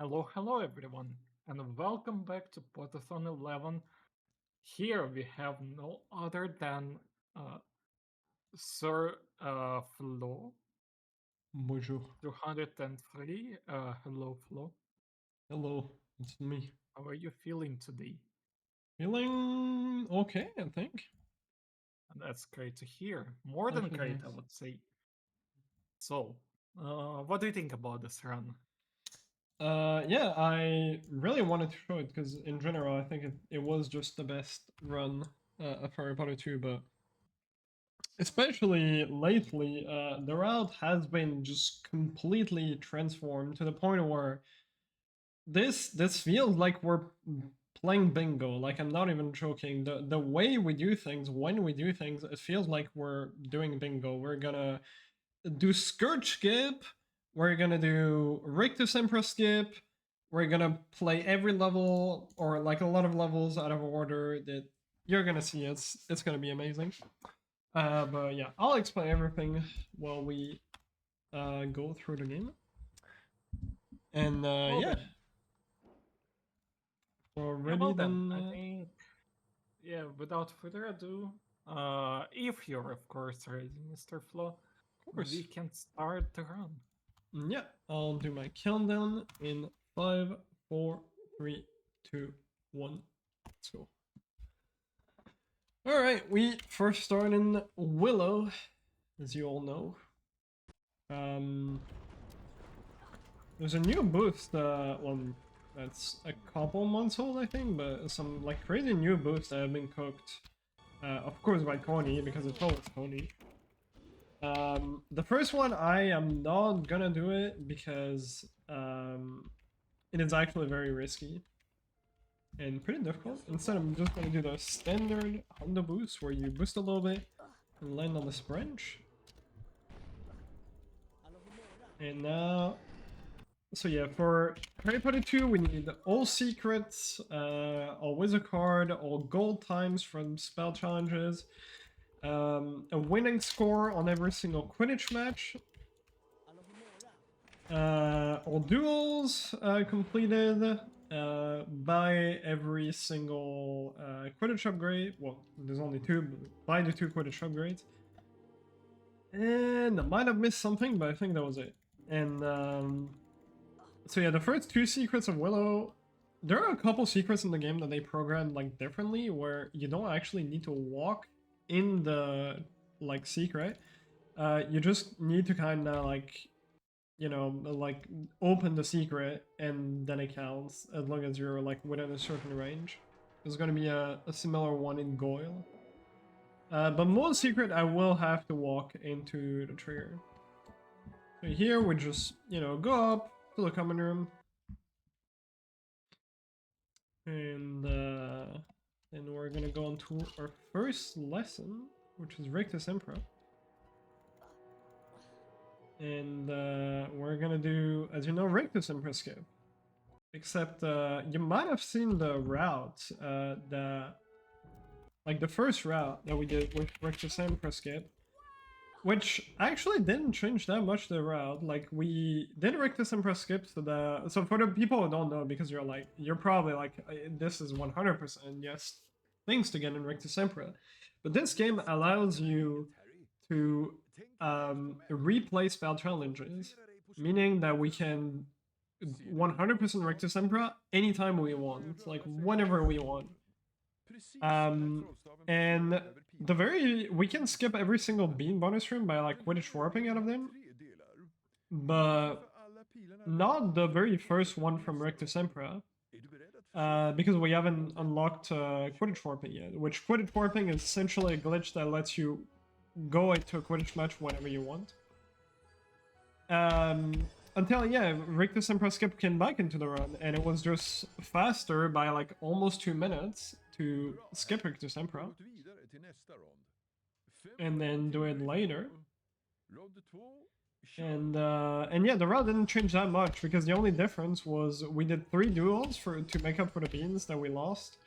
Hello everyone, and welcome back to Potterthon 11. Here we have no other than Sir Flo Bonjour. 203. Hello Flo. Hello, it's me. How are you feeling today? Feeling okay, I think. And that's great to hear. More than Actually, great, I nice. would say. So, what do you think about this run? Yeah, I really wanted to show it because in general, I think it was just the best run of Harry Potter 2, but especially lately, the route has been just completely transformed to the point where this feels like we're playing bingo. Like, I'm not even joking. The way we do things, when we do things, it feels like we're doing bingo. We're gonna do Scourge skip, we're gonna do Rictus Emperor skip, we're gonna play every level, or like a lot of levels out of order that you're gonna see. It's gonna be amazing. But yeah, I'll explain everything while we go through the game. And Well yeah, then, yeah, already well then, then, I think, yeah, without further ado, if you're of course ready, Mr. Flo, of course. we can start the run. Yeah, I'll do my countdown in 5, 4, 3, 2, 1. Let's go. Alright, we first start in Willow, as you all know. There's a new boost, that's a couple months old, I think, but some like crazy new boosts that have been cooked. Of course by Coney, because it's always Coney. The first one, I am not gonna do it because it is actually very risky and pretty difficult. Instead, I'm just gonna do the standard Honda boost, where you boost a little bit and land on the branch. And now, so yeah, for Harry Potter 2, we need all secrets, all wizard card, all gold times from spell challenges, a winning score on every single Quidditch match, all duels completed by every single Quidditch upgrade. Well, there's only two, but by the two Quidditch upgrades. And I might have missed something, but I think that was it. And so yeah, the first two secrets of Willow, there are a couple secrets in the game that they programmed like differently, where you don't actually need to walk in the like secret. You just need to kind of like, you know, like open the secret, and then it counts as long as you're like within a certain range. There's gonna be a similar one in Goyle. But most secret, I will have to walk into the trigger. So here we just, you know, go up to the common room. And then we're gonna go on to our first lesson, which is Rictus Emperor. And we're gonna do, as you know, Rictus Emperor skip. Except you might have seen the route, like the first route that we did with Rictus Emperor skip, which actually didn't change that much the route. Like, we did Rictus Emperor skip to the... So for the people who don't know, because you're probably like, this is 100% yes, things to get in Rictus Emperor. But this game allows you to replay spell challenges, meaning that we can 100% Rictus Emperor anytime we want, like whenever we want. And we can skip every single bean bonus room by like Quidditch warping out of them, but not the very first one from Rictus Emperor, because we haven't unlocked Quidditch warping yet. Which Quidditch warping is essentially a glitch that lets you go into a Quidditch match whenever you want. Until, yeah, Rictus Emperor skip came back into the run, and it was just faster by like almost 2 minutes to skip Rictus Emperor and then do it later. And yeah, the route didn't change that much, because the only difference was we did 3 duels to make up for the beans that we lost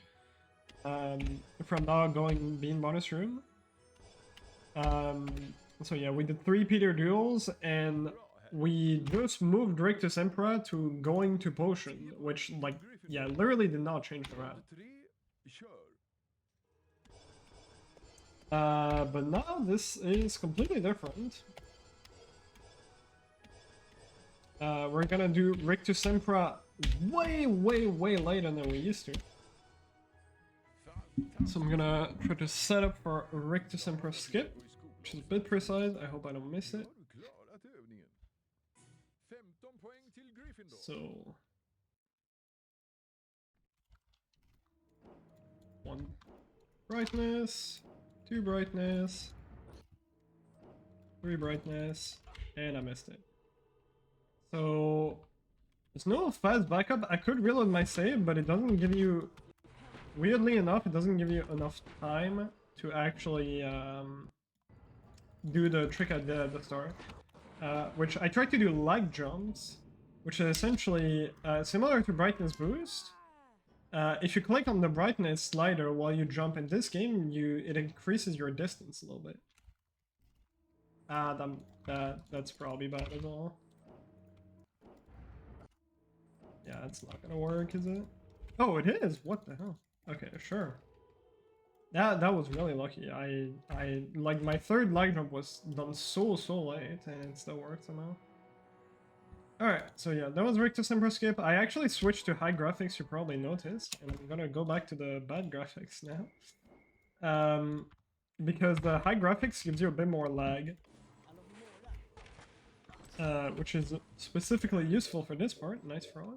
from not going bean bonus room. So yeah, we did 3 Peter duels, and we just moved Rictus Emperor to going to Potion, which, like, yeah, literally did not change the route. But now this is completely different. We're gonna do Rictus Emperor way later than we used to. So I'm gonna try to set up for a Rictus Emperor skip, which is a bit precise. I hope I don't miss it. So 1 brightness, 2 brightness, 3 brightness, and I missed it. So there's no fast backup. I could reload my save, but it doesn't give you, weirdly enough, it doesn't give you enough time to actually do the trick I did at the start. Which I tried to do lag jumps, which is essentially similar to brightness boost. If you click on the brightness slider while you jump in this game, it increases your distance a little bit. That's probably bad as well. Yeah, it's not gonna work, is it? Oh, it is! What the hell? Okay, sure. That was really lucky. I like, my third lag jump was done so late, and it still worked somehow. Alright, so yeah, that was Rictus Emperor skip. I actually switched to high graphics, you probably noticed, and I'm gonna go back to the bad graphics now. Because the high graphics gives you a bit more lag. Which is specifically useful for this part. Nice frog.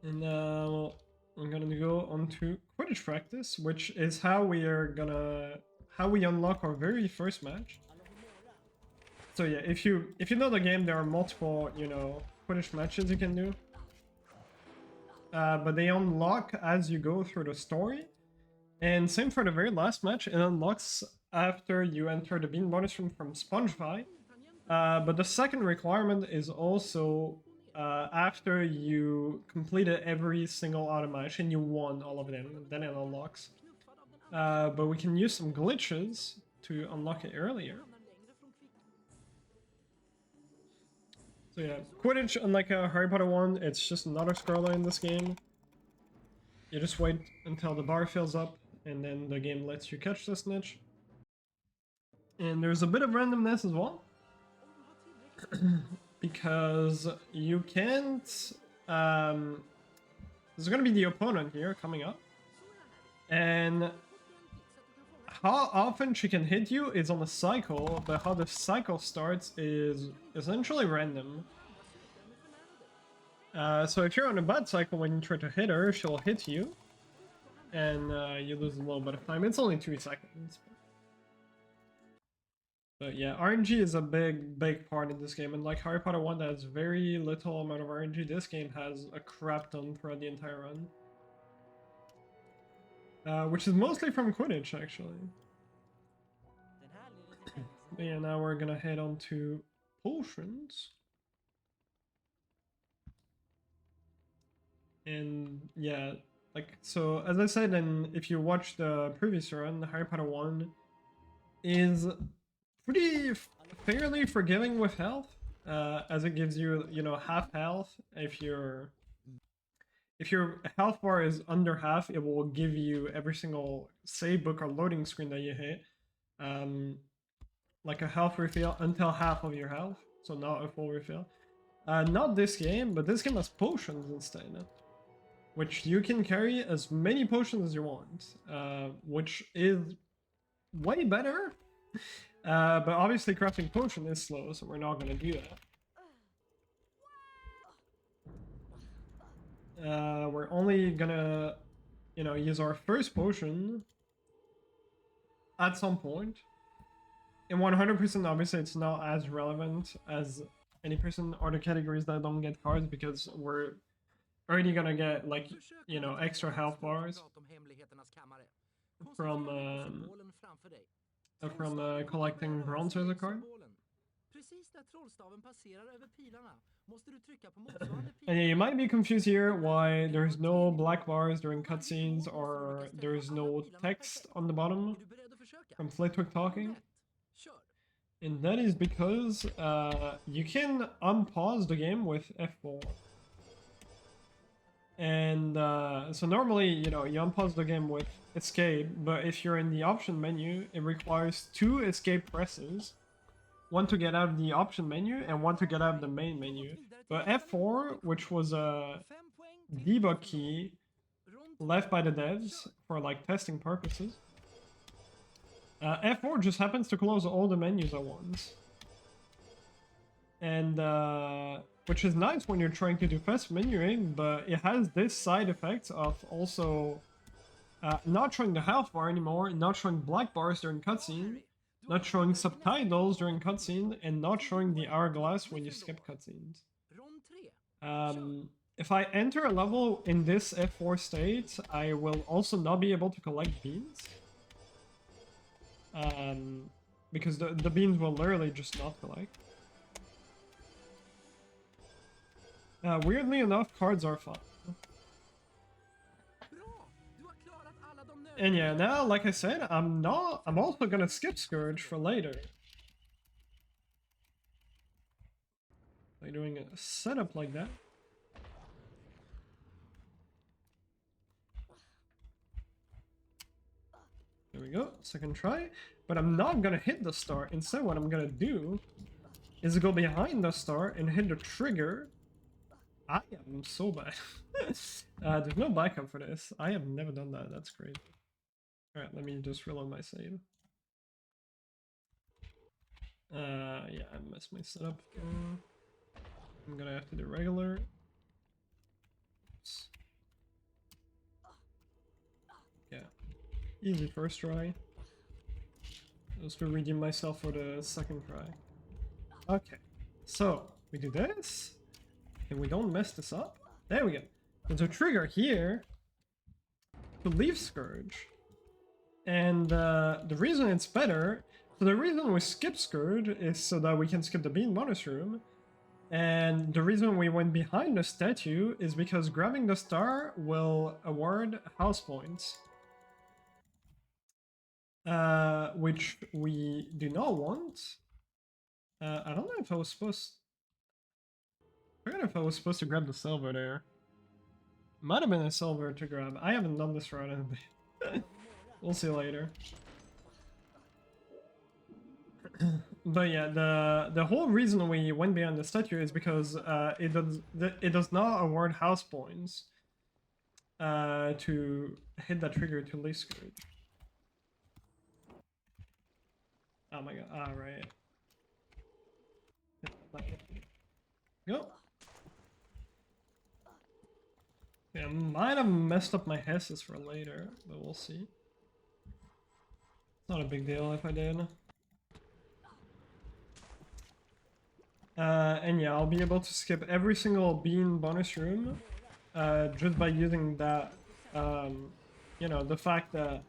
And now I'm gonna go on to Quidditch practice, which is how we unlock our very first match. So yeah, if you know the game, there are multiple, you know, Quidditch matches you can do. But they unlock as you go through the story. And same for the very last match, it unlocks after you enter the bean bonus room from Spongefy. But the second requirement is also after you completed every single auto match and you won all of them, then it unlocks. But we can use some glitches to unlock it earlier. So yeah, Quidditch, unlike Harry Potter 1, it's just another scroller in this game. You just wait until the bar fills up, and then the game lets you catch the snitch. And there's a bit of randomness as well. Because you can't... there's gonna be the opponent here coming up. And how often she can hit you is on a cycle, but how the cycle starts is essentially random. So if you're on a bad cycle, when you try to hit her, she'll hit you. And you lose a little bit of time. It's only 2 seconds. But yeah, RNG is a big part in this game, and like Harry Potter 1 that has very little amount of RNG, this game has a crap ton throughout the entire run. Which is mostly from Quidditch, actually. But yeah, now we're gonna head on to potions. And yeah, like, so as I said, and if you watch the previous run, Harry Potter 1 is pretty fairly forgiving with health, as it gives you, you know, half health. If your health bar is under half, it will give you every single save book or loading screen that you hit, like a health refill until half of your health, so not a full refill. Not this game, but this game has potions instead, which you can carry as many potions as you want, which is way better. But obviously crafting potion is slow, so we're not gonna do that. We're only gonna, you know, use our first potion at some point. And 100% obviously it's not as relevant as any person or the categories that don't get cards, because we're already gonna get, like, you know, extra health bars from collecting bronze as a card. And yeah, you might be confused here why there's no black bars during cutscenes or there's no text on the bottom from Flitwick talking. And that is because you can unpause the game with F4. And so normally, you know, you unpause the game with escape, but if you're in the option menu, it requires 2 escape presses. One to get out of the option menu and one to get out of the main menu. But F4, which was a debug key left by the devs for like testing purposes, F4 just happens to close all the menus at once. And which is nice when you're trying to do fast menuing, but it has this side effect of also not showing the health bar anymore, not showing black bars during cutscene, not showing subtitles during cutscene, and not showing the hourglass when you skip cutscenes. If I enter a level in this F4 state, I will also not be able to collect beans. Because the beans will literally just not collect. Weirdly enough, cards are fun. And yeah, now, like I said, I'm also gonna skip Scourge for later. By doing a setup like that. There we go, second try. But I'm not gonna hit the star. Instead, what I'm gonna do is go behind the star and hit the trigger. I am so bad. There's no backup for this. I have never done that. That's great. Alright, let me just reload my save. Yeah, I messed my setup. I'm gonna have to do regular. Oops. Yeah. Easy first try. Just to redeem myself for the second try. Okay. So, we do this. And we don't mess this up. There we go. There's a trigger here to leave Scourge. And the reason it's better, so the reason we skip Scourge is so that we can skip the bean bonus room. And the reason we went behind the statue is because grabbing the star will award house points. Which we do not want. I don't know if I was supposed... I forgot if I was supposed to grab the silver there. Might have been a silver to grab. I haven't done this route in a bit. We'll see later. But yeah, the whole reason we went behind the statue is because it does not award house points to hit that trigger to leave Scourge. Oh my god! Ah, right. Go. Yeah, might have messed up my Hesses for later, but we'll see. It's not a big deal if I did. And yeah, I'll be able to skip every single bean bonus room just by using that, you know, the fact that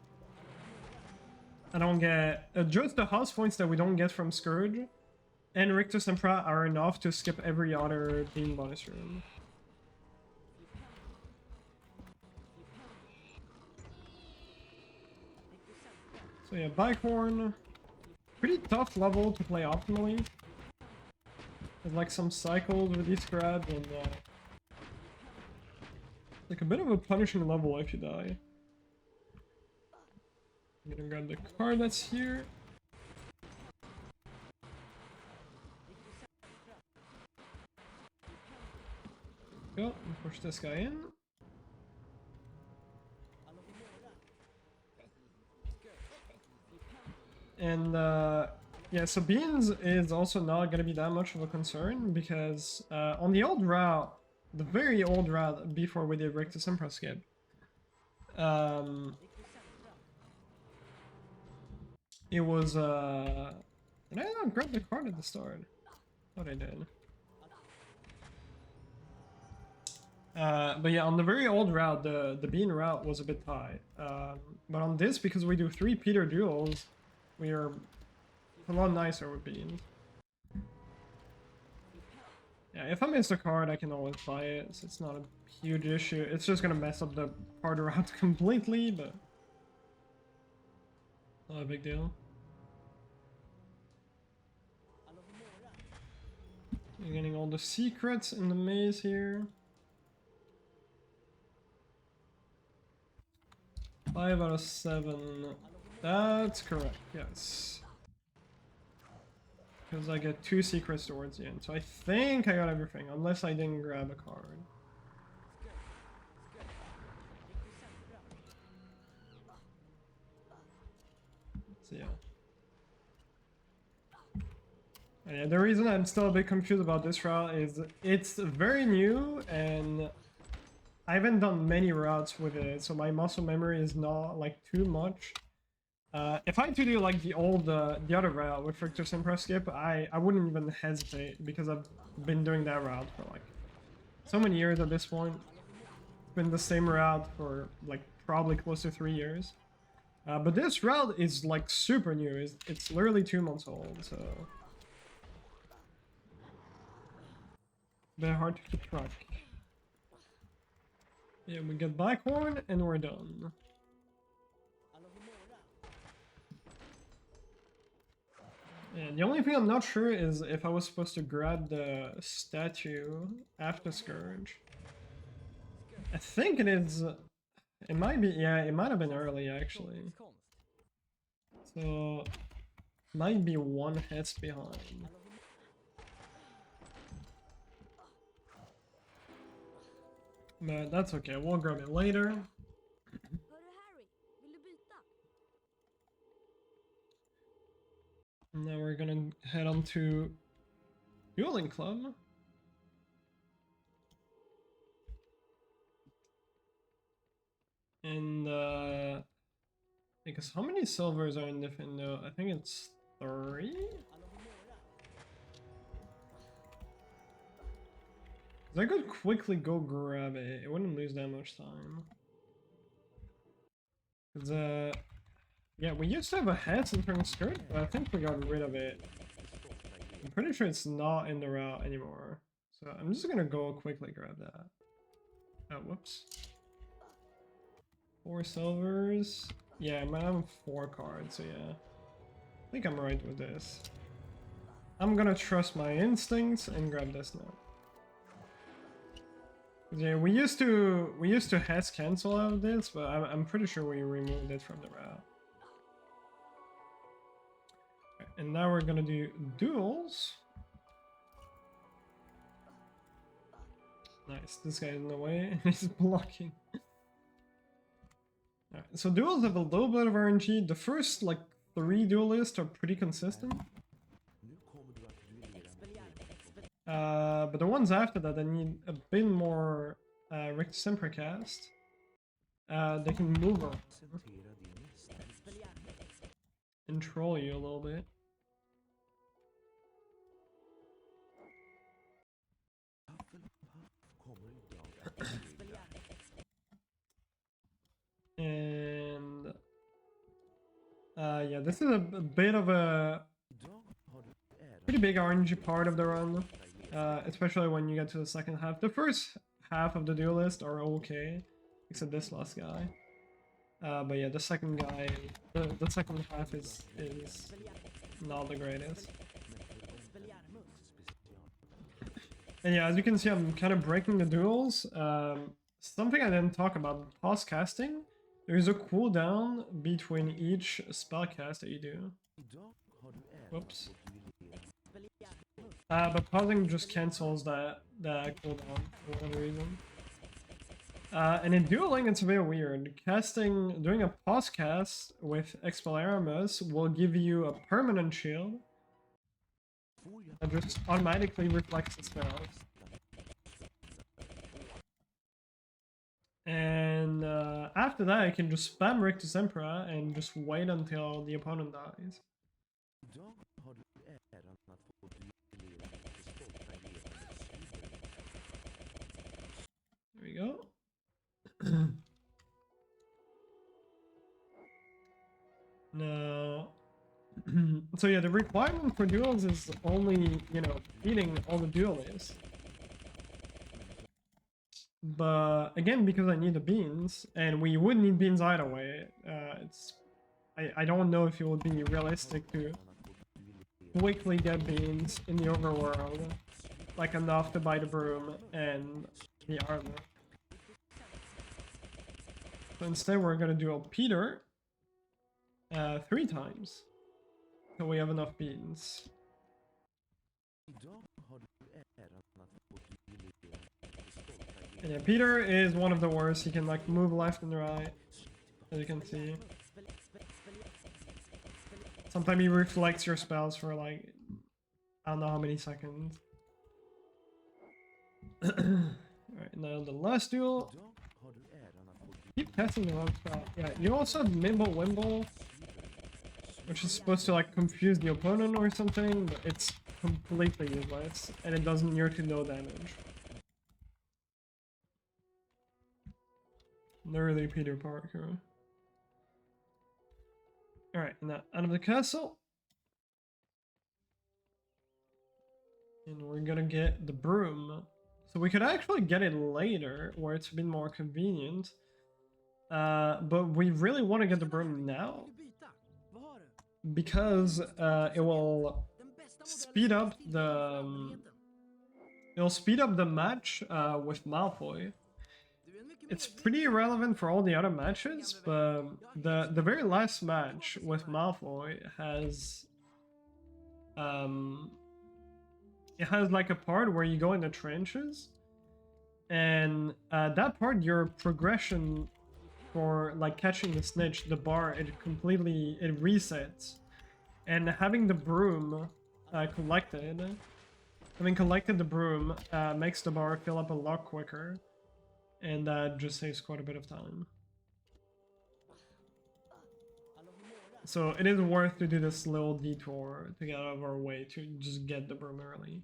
I don't get... just the house points that we don't get from Scourge and Rictus Emperor are enough to skip every other bean bonus room. So yeah, Bicorn, pretty tough level to play optimally. There's like some cycles with these grabs and like a bit of a punishing level if you die. I'm gonna grab the card that's here. Go and push this guy in. And yeah, so beans is also not going to be that much of a concern because on the old route, the very old route before we did Rictus Emperor skip, it was did I not grab the card at the start? Thought I did. But yeah, on the very old route, the bean route was a bit high. But on this, because we do 3 Peter duels, we are a lot nicer with beans. Yeah, if I miss a card, I can always buy it, so it's not a huge issue. It's just gonna mess up the card route completely, but not a big deal. You're getting all the secrets in the maze here. 5 out of 7. That's correct, yes. Because I get 2 secrets towards the end. So I think I got everything, unless I didn't grab a card. So yeah. And yeah, the reason I'm still a bit confused about this route is it's very new and I haven't done many routes with it, so my muscle memory is not like too much. If I had to do like the other route with Richter Simpra skip, I wouldn't even hesitate because I've been doing that route for like so many years at this point. It's been the same route for like probably close to 3 years. But this route is like super new. It's literally 2 months old, so very hard to keep track. Yeah, we get Blackhorn and we're done. And the only thing I'm not sure is if I was supposed to grab the statue after Scourge. I think it is. It might be. Yeah, it might have been early actually. So might be 1 hit behind. But that's okay. We'll grab it later. Now we're gonna head on to Dueling Club. And because how many silvers are in Defendo? I think it's 3? I could quickly go grab it. It wouldn't lose that much time. Cause yeah, we used to have a head-centering skirt, but I think we got rid of it. I'm pretty sure it's not in the route anymore. So I'm just gonna go quickly grab that. Oh, whoops. 4 silvers. Yeah, I'm having 4 cards, so yeah. I think I'm right with this. I'm gonna trust my instincts and grab this now. Yeah, we used to Hess cancel out of this, but I'm pretty sure we removed it from the route. And now we're gonna do duels. Nice, this guy is in the way, he's blocking. Alright, so duels have a little bit of RNG. The first like 3 duelists are pretty consistent. But the ones after that, they need a bit more Richter Simpra cast. They can move around and troll you a little bit. And yeah, this is a bit of a pretty big RNG part of the run, especially when you get to the second half. The first half of the duelist are okay, except this last guy. But yeah, the second guy, the second half is not the greatest. And yeah, as you can see, I'm kind of breaking the duels. Something I didn't talk about, pause casting. There is a cooldown between each spell cast that you do. Whoops. But pausing just cancels that cooldown for whatever reason. And in dueling, it's a bit weird. Doing a pause cast with Expelliarmus will give you a permanent shield that just automatically reflects the spells. And after that, I can just spam Richter Simpra and just wait until the opponent dies. There we go. Now, so yeah, the requirement for duels is only, you know, beating all the duelists. But again, because I need the beans, and we would need beans either way, I don't know if it would be realistic to quickly get beans in the overworld like enough to buy the broom and the armor. So instead we're gonna duel Peter 3 times. So we have enough beans. And yeah, Peter is one of the worst. He can like move left and right, as you can see. Sometimes he reflects your spells for like, I don't know how many seconds. Alright, now the last duel. Keep testing the wrong spell. Yeah, you also have Mimble Wimble, which is supposed to like confuse the opponent or something, but it's completely useless, and it does near to no damage. Literally Peter Parker. Alright, now out of the castle. And we're gonna get the broom. So we could actually get it later, where it's a bit more convenient. But we really want to get the broom now. Because it will speed up the... it'll speed up the match with Malfoy. It's pretty irrelevant for all the other matches, but the very last match with Malfoy has... it has like a part where you go in the trenches, and that part, your progression for like catching the snitch, the bar, it resets. And having the broom collected, having collected the broom makes the bar fill up a lot quicker, and that just saves quite a bit of time. So it is worth to do this little detour to get out of our way to just get the broom early.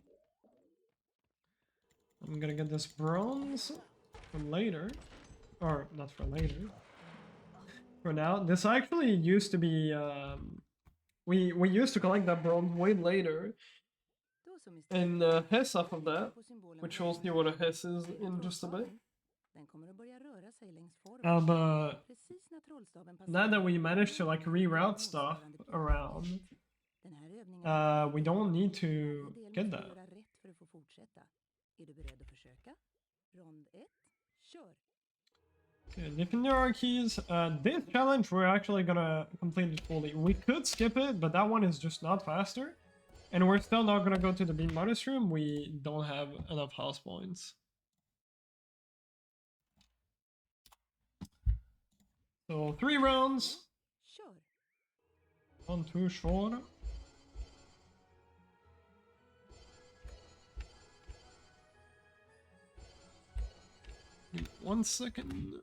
I'm gonna get this bronze for later. Or, not for later. For now. This actually used to be... we used to collect that bronze way later. And Hess off of that. Which we'll see what a Hess is in just a bit. But now that we managed to like reroute stuff around, we don't need to get that. So Defender keys. This challenge we're actually gonna complete it fully. We could skip it, but that one is just not faster. And we're still not gonna go to the Beam Modest room. We don't have enough house points. So 3 rounds. 1, 2 short. 1 second.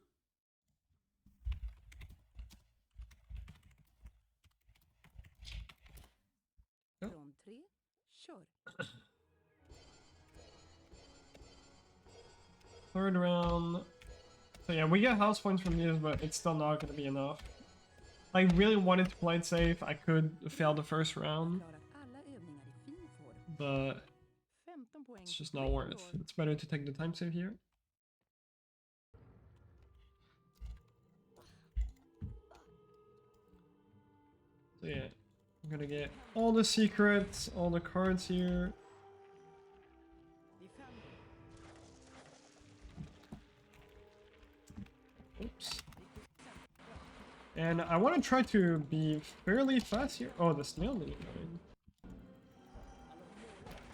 Oh. Third round. So yeah, we get house points from these, but it's still not going to be enough. I really wanted to play it safe. I could fail the first round, but it's just not worth. It's better to take the time save here. So yeah, I'm gonna get all the secrets, all the cards here. Oops. And I want to try to be fairly fast here. Oh, the snail didn't go in.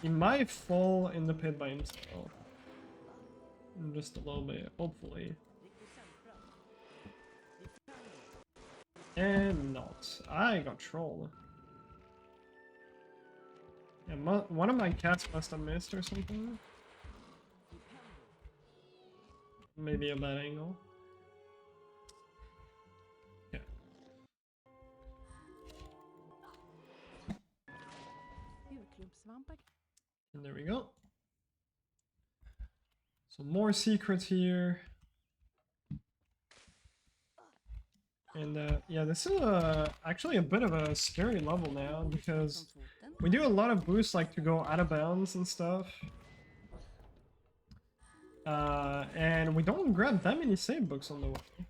He might fall in the pit by himself. Just a little bit, hopefully. And not. I got trolled. Yeah, one of my cats must have missed or something. Maybe a bad angle. Yeah. And there we go. So more secrets here. And yeah, this is actually a bit of a scary level now, because we do a lot of boosts like to go out of bounds and stuff. And we don't grab that many save books on the way.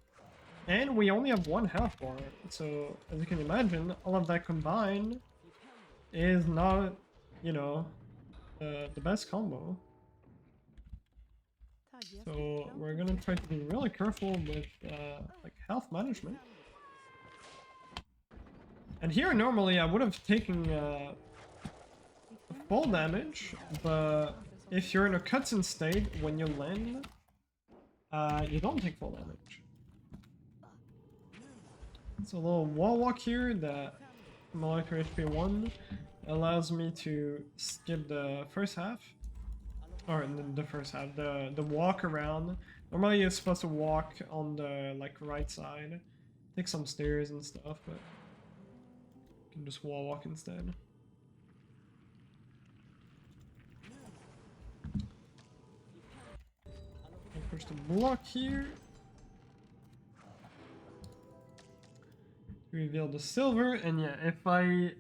And we only have 1 health bar. So, as you can imagine, all of that combined is not, you know, the best combo. So we're gonna try to be really careful with like health management. And here normally I would have taken full damage, but if you're in a cutscene state when you land, you don't take full damage. It's a little wall walk here that molecular HP1 allows me to skip the first half. Or the first half, the walk around. Normally you're supposed to walk on the like right side, take some stairs and stuff, but you can just wall walk instead. I'll push the block here. Reveal the silver, and yeah, if I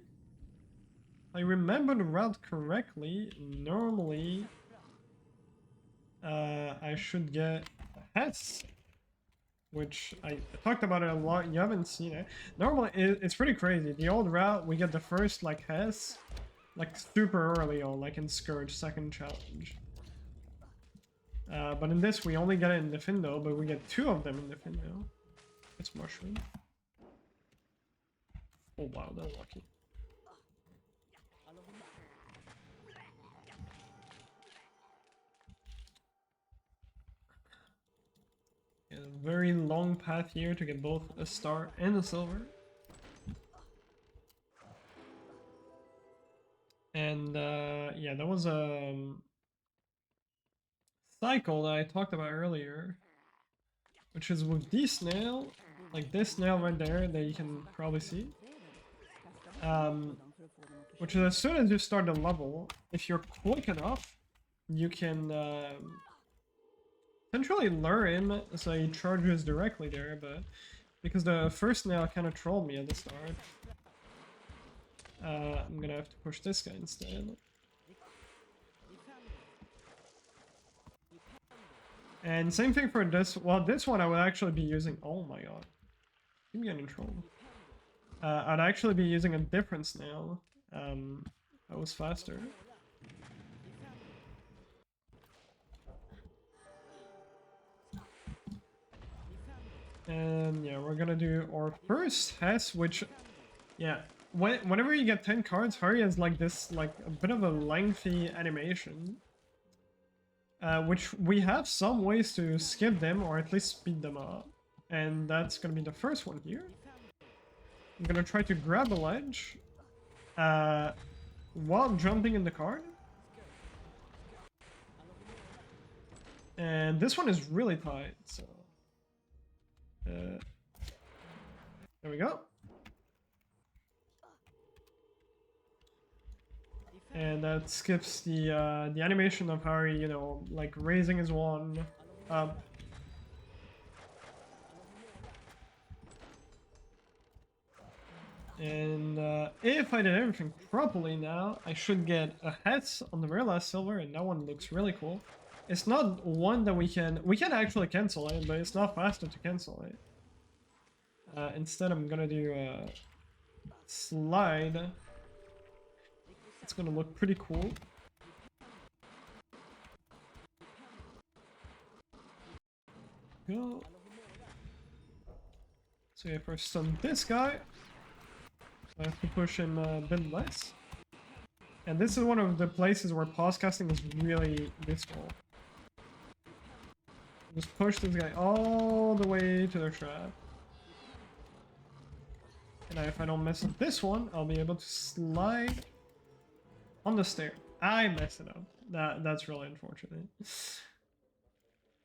remember the route correctly, normally I should get a Hess, which I talked about it a lot. You haven't seen it. Normally, it's pretty crazy. The old route, we get the first like Hess, like super early on, like in Scourge second challenge. But in this, we only get it in Defendo, but we get 2 of them in Defendo. It's mushroom. Oh wow, that's lucky. A very long path here to get both a star and a silver. And yeah, that was a cycle that I talked about earlier, which is with this snail, like this snail right there that you can probably see. Which is as soon as you start the level, if you're quick enough, you can essentially lure him so he charges directly there, but because the first snail kind of trolled me at the start, I'm gonna have to push this guy instead. And same thing for this. Well, this one I would actually be using. Oh my god, I'm getting trolled. I'd actually be using a different snail. That was faster. And yeah, we're gonna do our first Hess, which, yeah, whenever you get 10 cards, Hari has like this, like a bit of a lengthy animation. Which we have some ways to skip them or at least speed them up. And that's gonna be the first one here. I'm gonna try to grab a ledge while jumping in the card. And this one is really tight, so there we go. And that skips the animation of Hari, you know, like raising his wand up. And if I did everything properly now, I should get a Hess on the very last silver, and that one looks really cool. It's not one that we can actually cancel it, but it's not faster to cancel it. Instead, I'm gonna do a slide. It's gonna look pretty cool. Go. So if I stun this guy, I have to push him a bit less. And this is one of the places where pause casting is really useful. Just push this guy all the way to the trap. And if I don't mess up this one, I'll be able to slide on the stair. I messed it up. That's really unfortunate.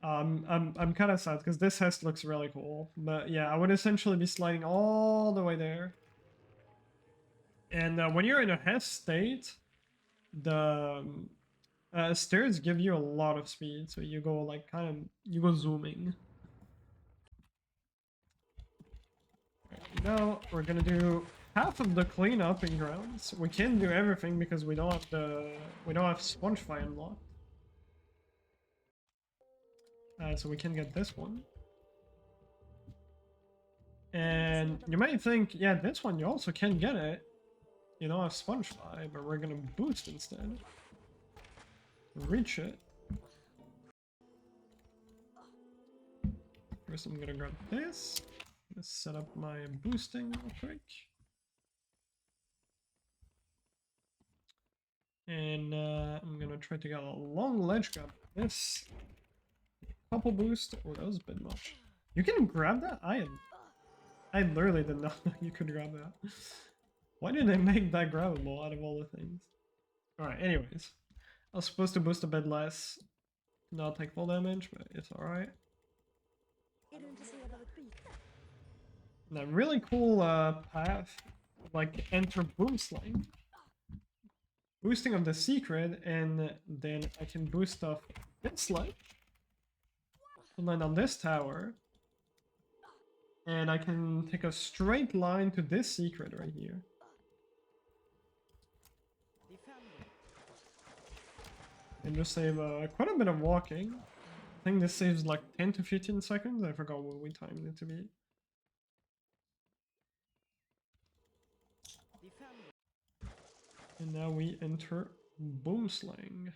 I'm kind of sad because this Hess looks really cool. But yeah, I would essentially be sliding all the way there. And when you're in a Hess state, the stairs give you a lot of speed, so you go like you go zooming. Now we're gonna do half of the cleanup in grounds. We can't do everything because we don't have Spongefly unlocked. So we can get this one. And you might think, yeah, this one you also can get it. You don't have Spongefly, but we're gonna boost instead. reach it. First I'm gonna grab this. Let's set up my boosting real quick. And I'm gonna try to get a long ledge grab. This couple boost. Oh, that was a bit much. You can grab that? I literally did not know you could grab that. Why did they make that grabbable out of all the things? Alright, anyways. I was supposed to boost a bit less, not take full damage, but it's alright. That really cool path, like enter boomslang. Boosting of the secret, and then I can boost stuff this ledge, and land on this tower, and I can take a straight line to this secret right here. And just save quite a bit of walking. I think this saves like 10 to 15 seconds. I forgot what we timed it to be. And now we enter Boomslang.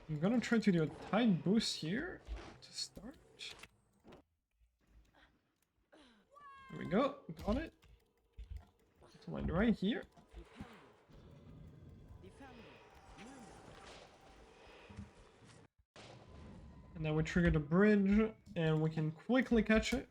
I'm gonna try to do a tight boost here to start. There we go, got it. Let's land right here. And then we trigger the bridge, and we can quickly catch it.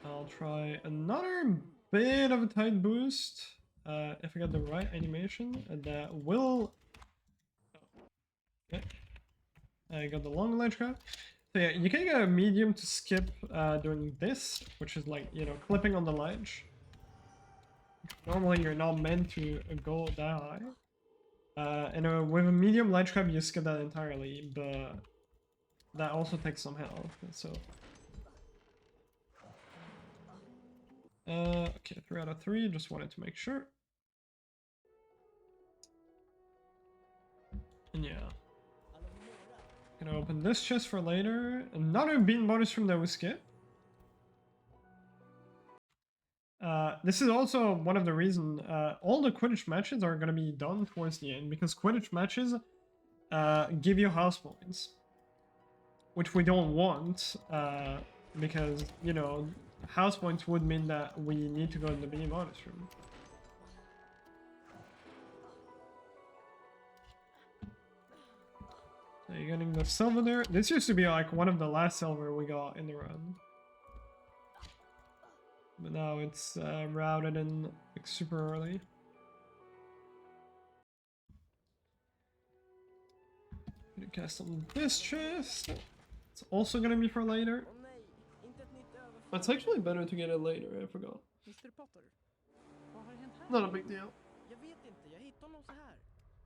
I'll try another bit of a tight boost. If I get the right animation, that will... Okay. I got the long ledge grab. So yeah, you can get a medium to skip doing this, which is like, you know, clipping on the ledge. Normally you're not meant to go that high. And with a medium ledge grab you skip that entirely, but that also takes some health, so... Okay, 3 out of 3, just wanted to make sure. And yeah. Gonna open this chest for later. Another bean bonus from that we skip. This is also one of the reasons all the Quidditch matches are gonna be done towards the end, because Quidditch matches give you house points. Which we don't want, because, you know, house points would mean that we need to go in the bean bonus room. So you're getting the silver there. This used to be like one of the last silver we got in the run. But now it's routed in like super early. Gonna cast on this chest. It's also gonna be for later. It's actually better to get it later, I forgot. Mr. Potter, vad har hänt här? Not a big deal. Jag vet inte, jag hittade någon så här.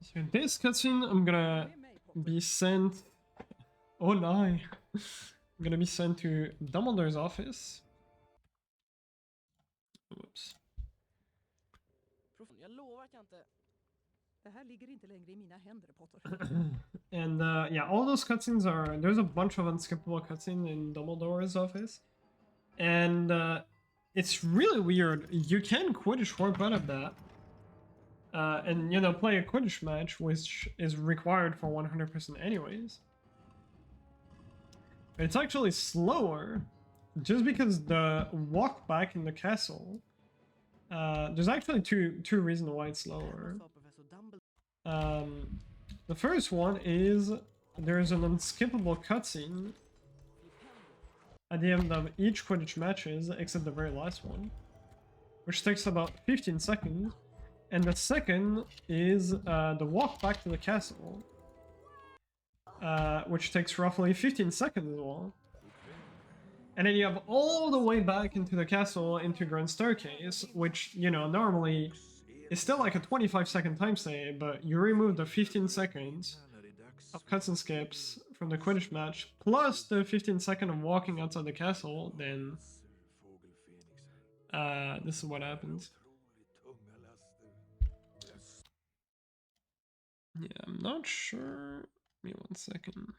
So in this cutscene, I'm gonna Med mig, Potter. be sent... Oh no! I'm gonna be sent to Dumbledore's office. Whoops. Jag lovar att jag inte... Det här ligger inte längre i mina händer, Potter. And yeah, all those cutscenes are... There's a bunch of unskippable cutscenes in Dumbledore's office. And it's really weird. You can Quidditch warp out of that. And, you know, play a Quidditch match, which is required for 100% anyways. But it's actually slower, just because the walk back in the castle... there's actually two reasons why it's slower. The first one is there's an unskippable cutscene at the end of each Quidditch matches, except the very last one, which takes about 15 seconds. And the second is the walk back to the castle, which takes roughly 15 seconds as well. And then you have all the way back into the castle, into Grand Staircase, which, you know, normally is still like a 25-second time save, but you remove the 15 seconds of cuts and skips from the Quidditch match, plus the 15 seconds of walking outside the castle, then this is what happens. Yeah, I'm not sure. Give me 1 second.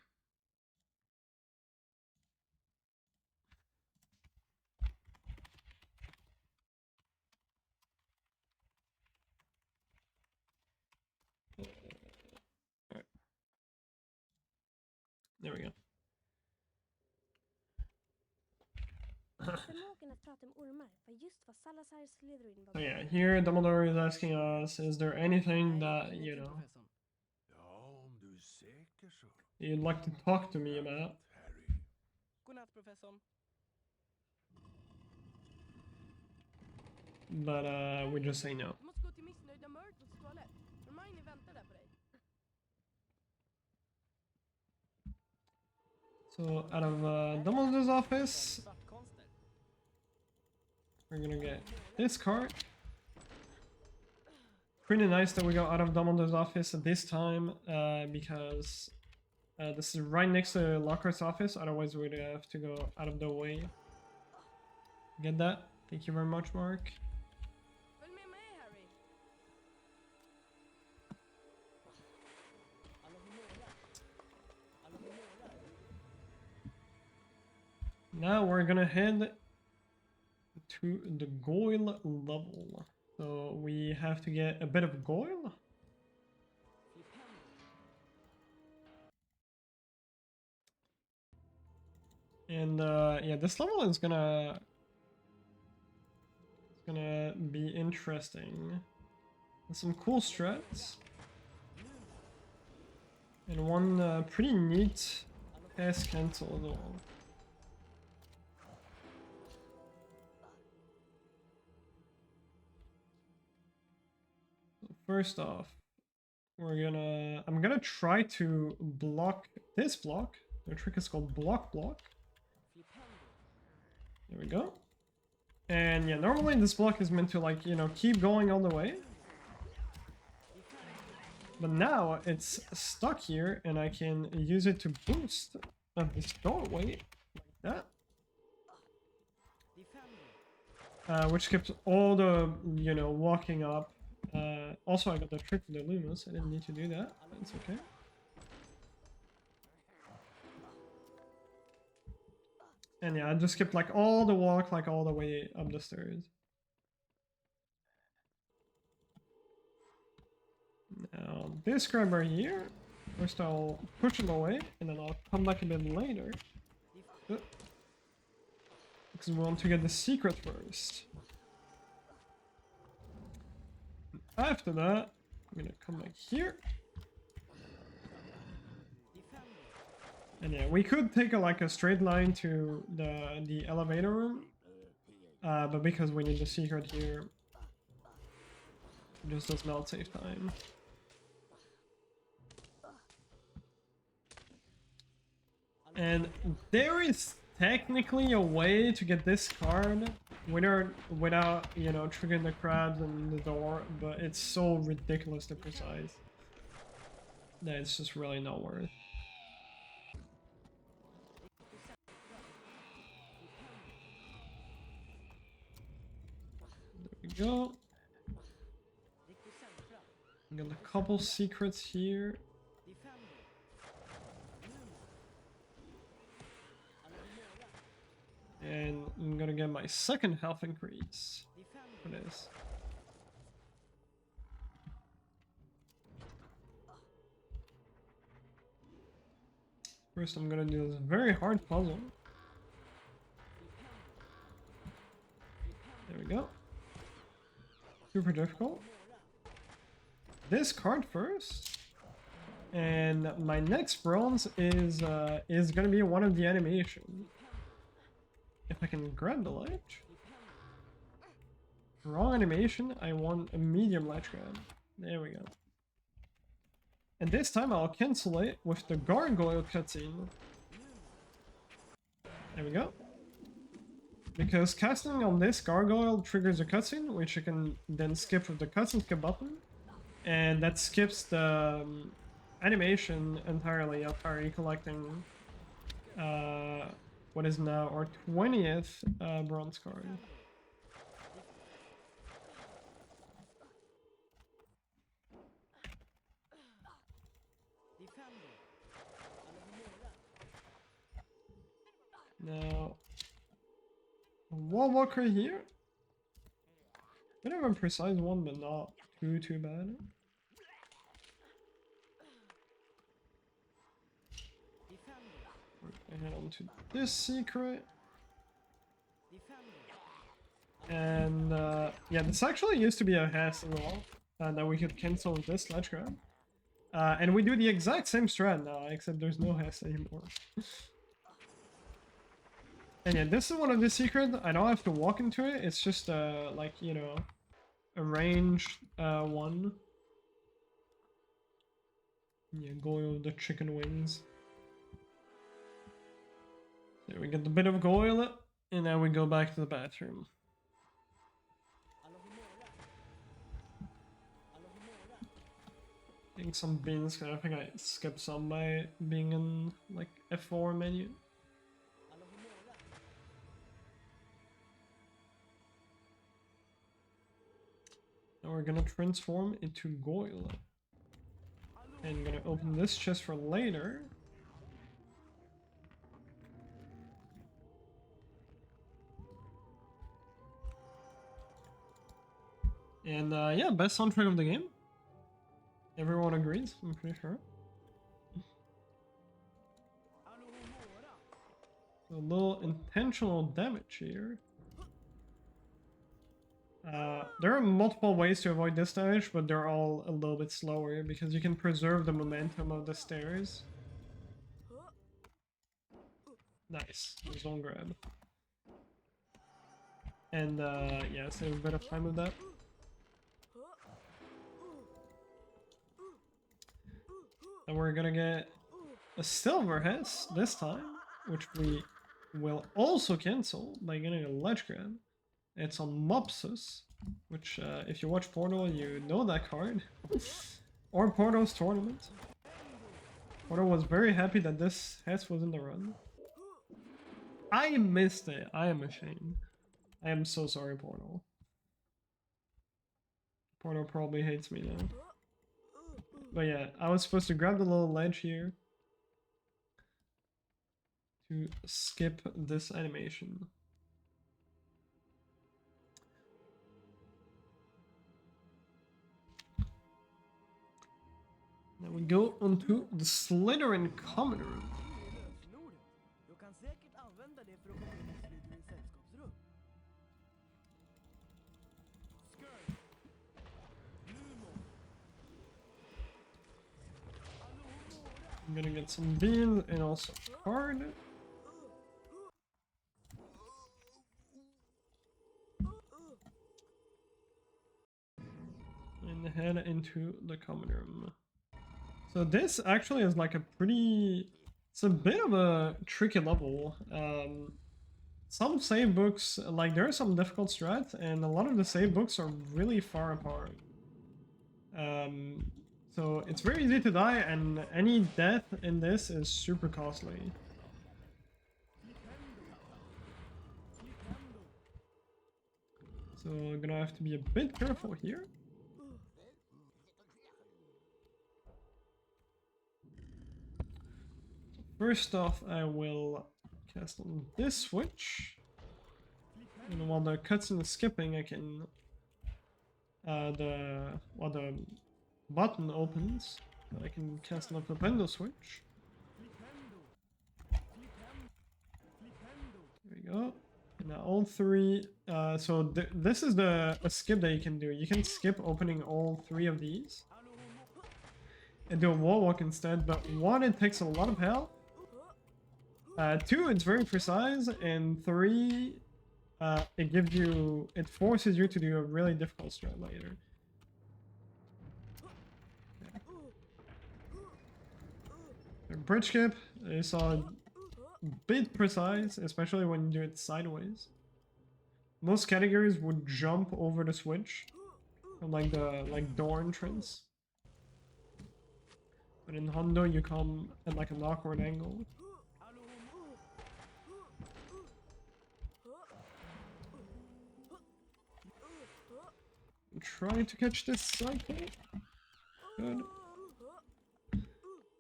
So yeah, here Dumbledore is asking us, is there anything that, you know, Ja, om du är säker så. you'd like to talk to me about? Harry. Godnatt, professorn. But we just say no. Du måste gå till missnöjda Myrtles toalett. Hermione väntar där på dig. So out of Dumbledore's office, Svartkonster. we're gonna get this card. Pretty nice that we got out of Dumbledore's office at this time, because this is right next to Lockhart's office. Otherwise, we'd have to go out of the way. Get that? Thank you very much, Mark. Följ med mig, Harry. Now we're gonna head to the Goyle level. So we have to get a bit of Goyle. And yeah, this level is gonna be interesting. There's some cool strats. And one pretty neat pass cancel as well. First off, I'm gonna try to block this block. The trick is called block. There we go. And yeah, normally this block is meant to, like, you know, keep going all the way. But now it's stuck here and I can use it to boost this doorway like that. Which keeps all the, you know, walking up. Also, I got the trick for the Lumos. I didn't need to do that. That's okay. And yeah, I just skipped like all the walk, like all the way up the stairs. Now, this grab right here, first I'll push him away, and then I'll come back a bit later. Because we want to get the secret first. After that, I'm gonna come back here. And yeah, we could take like a straight line to the elevator room. But because we need the secret here, it just does not save time. And there is technically a way to get this card without, you know, triggering the crabs and the door, but it's so ridiculously precise that it's just really not worth. There we go. Got a couple secrets here. And I'm gonna get my second health increase for this. First, I'm gonna do this very hard puzzle. There we go. Super difficult. This card first. And my next bronze is gonna be one of the animations. If I can grab the ledge. Wrong animation, I want a medium ledge grab. There we go. And this time I'll cancel it with the gargoyle cutscene. There we go. Because casting on this gargoyle triggers a cutscene, which you can then skip with the cutscene skip button. And that skips the animation entirely of Harry collecting what is now our 20th bronze card. Now, wall walker here. Bit of a precise one, but not too bad. I head on to this secret. And yeah, this actually used to be a Hess as well, that we could cancel with this ledge grab. And we do the exact same strat now, except there's no Hess anymore. And yeah, this is one of the secrets. I don't have to walk into it. It's just like, you know, a ranged one. Yeah, going with the chicken wings. There we get the bit of goil, and then we go back to the bathroom. Getting some beans, 'cause I think I skipped some by being in like F4 menu. Now we're gonna transform into goil. And gonna open this chest for later. And yeah, best soundtrack of the game. Everyone agrees, I'm pretty sure. A little intentional damage here. There are multiple ways to avoid this damage, but they're all a little bit slower because you can preserve the momentum of the stairs. Nice, zone grab. And yeah, save a bit of time with that. And we're gonna get a silver Hess this time, which we will also cancel by getting a ledge grab. It's on Mopsus, which if you watch Portal, you know that card. Or Portal's tournament. Portal was very happy that this Hess was in the run. I missed it. I am ashamed. I am so sorry, Portal. Portal probably hates me now. But yeah, I was supposed to grab the little ledge here to skip this animation. Now we go onto the Slytherin common room. Jag kan säkert använda det för att komma in i Slytherins sällskapsrum. Skirt. Lumo. I'm gonna get some beans and also a card. And head into the common room. So this actually is like a pretty... It's a bit of a tricky level. Some save books, like there are some difficult strats, and a lot of the save books are really far apart. So it's very easy to die, and any death in this is super costly. So I'm gonna have to be a bit careful here. First off, I will cast on this switch. And while the cutscene is skipping, I can... while the button opens, I can cast on the Pendo switch. There we go. And now all three... so this is a skip that you can do. You can skip opening all three of these. And do a wall walk instead, but one, it takes a lot of health. Two, it's very precise, and three, it forces you to do a really difficult strat later. Okay. The bridge skip is a bit precise, especially when you do it sideways. Most categories would jump over the switch, like the door entrance. But in Hondo, you come at like an awkward angle. I'm trying to catch this cycle. Good.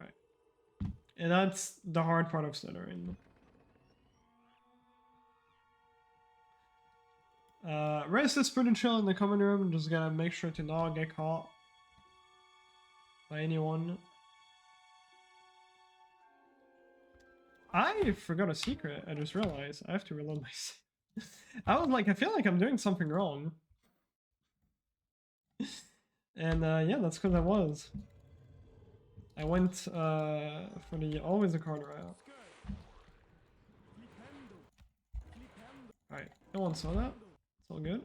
Right. And that's the hard part of Slytherin. Rest is pretty chill in the common room. Just gotta make sure to not get caught by anyone. I forgot a secret. I just realized I have to reload my save. I was like, I feel like I'm doing something wrong. And yeah, that's because I was. I went for the always a card route. Alright, no one saw that. It's all good.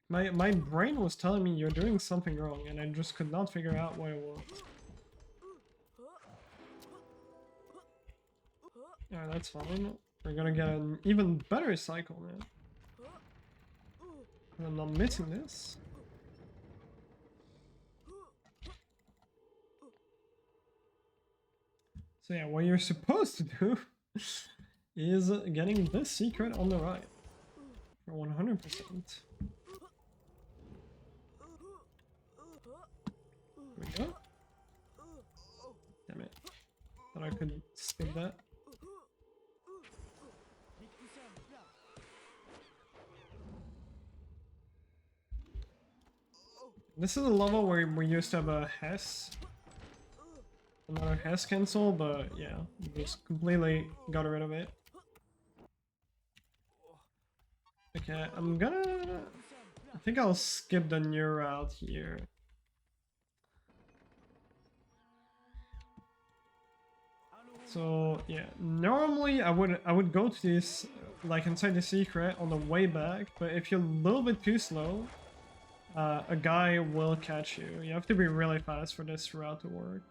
My brain was telling me you're doing something wrong, and I just could not figure out what it was. Alright, that's fine. We're gonna get an even better cycle now. I'm not missing this. So yeah, what you're supposed to do is getting this secret on the right for 100%. Here we go. Damn it. Thought I could skip that. This is a level where we used to have a Hess. Another Hess cancel, but yeah, just completely got rid of it. Okay, I'm gonna... I think I'll skip the new route here. So yeah, normally I would go to this like inside the secret on the way back, but if you're a little bit too slow, a guy will catch you. You have to be really fast for this route to work.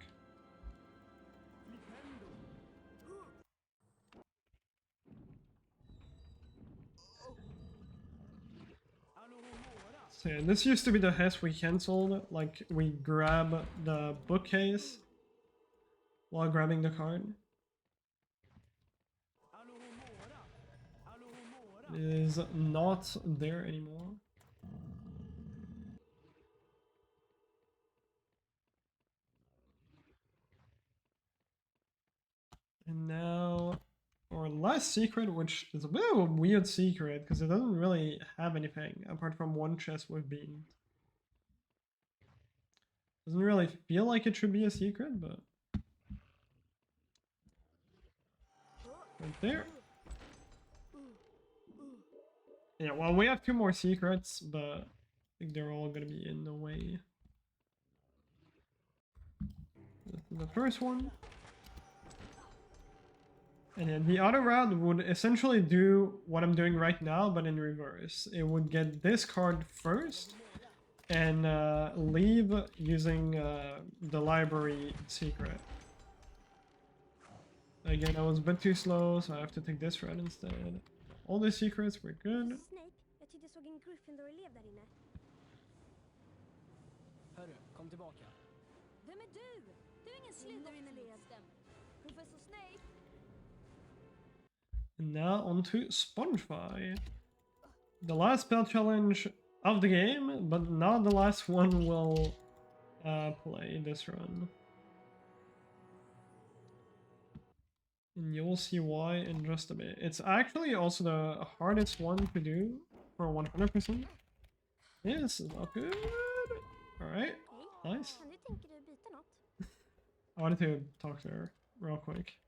So yeah, this used to be the Hess we cancelled, like we grab the bookcase while grabbing the card. It is not there anymore. And now our last secret, which is a bit of a weird secret because it doesn't really have anything apart from one chest with beans. Doesn't really feel like it should be a secret, but right there. Yeah, well, we have 2 more secrets, but I think they're all gonna be in the way. The first one. And then the other route would essentially do what I'm doing right now, but in reverse. It would get this card first, and leave using the library secret. Again, I was a bit too slow, so I have to take this route instead. All the secrets were good. Snake, jag tyckte jag såg en Gryffindor-elev där inne. Hörru, kom tillbaka. Vem är du? Du är ingen Slytherin-elev. Professor Snape? And now on to Spongefy. The last spell challenge of the game, but not the last one we'll play this run. And you'll see why in just a bit. It's actually also the hardest one to do for 100%. This is not good. Alright, nice. Kan du tänka dig att byta något? I wanted to talk to her real quick.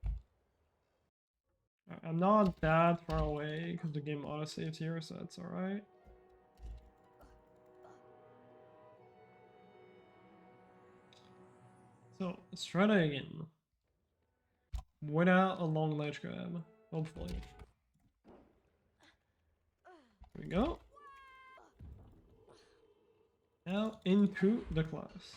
I'm not that far away because the game autosaves here, so that's alright. So, let's try that again. Without a long ledge grab, hopefully. Here we go. Now into the class.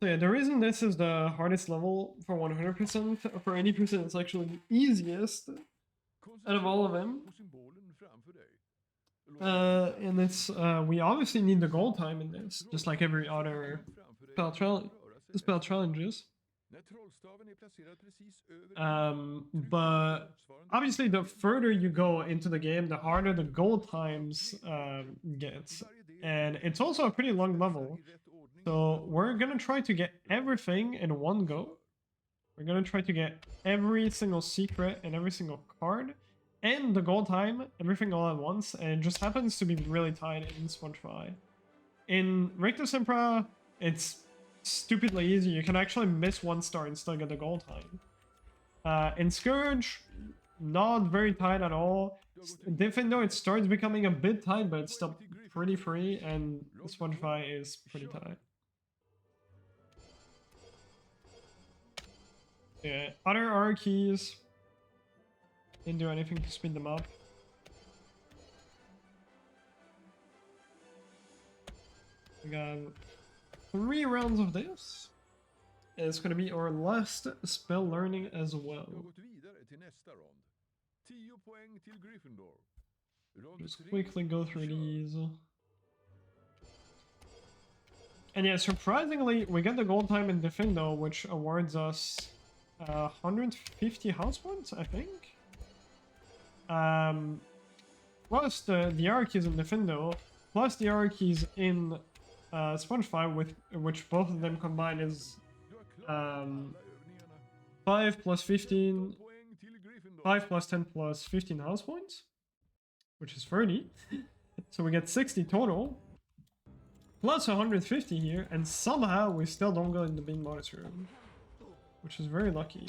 So yeah, the reason this is the hardest level for 100%, for 80% it's actually the easiest out of all of them. And it's, we obviously need the gold time in this, just like every other spell challenges. But obviously the further you go into the game, the harder the gold times gets. And it's also a pretty long level. So we're gonna try to get everything in one go. We're gonna try to get every single secret and every single card and the gold time, everything all at once, and it just happens to be really tight in Spongefy. In Rictus Impra, it's stupidly easy. You can actually miss one star and still get the gold time. In Scourge, not very tight at all. Defendo, it starts becoming a bit tight, but it's still pretty free, and Spongify is pretty tight. Yeah, other R keys didn't do anything to speed them up. We got 3 rounds of this. It's gonna be our last spell learning as well. Du har gått vidare till nästa rond. 10 poäng till Gryffindor. Rond Just 3, quickly go through kör. these. And yeah, surprisingly, we get the gold time in Defendo, which awards us 150 house points, I think. Plus the R keys in Defendo, plus the R keys in Spongify, with which both of them combined is Du har klarat alla övningarna. 5 plus 15, 15 poäng till Gryffindor. 5 plus 10 plus 15 house points, which is 30. So we get 60 total, plus 150 here, and somehow we still don't go in the big bonus room, which is very lucky.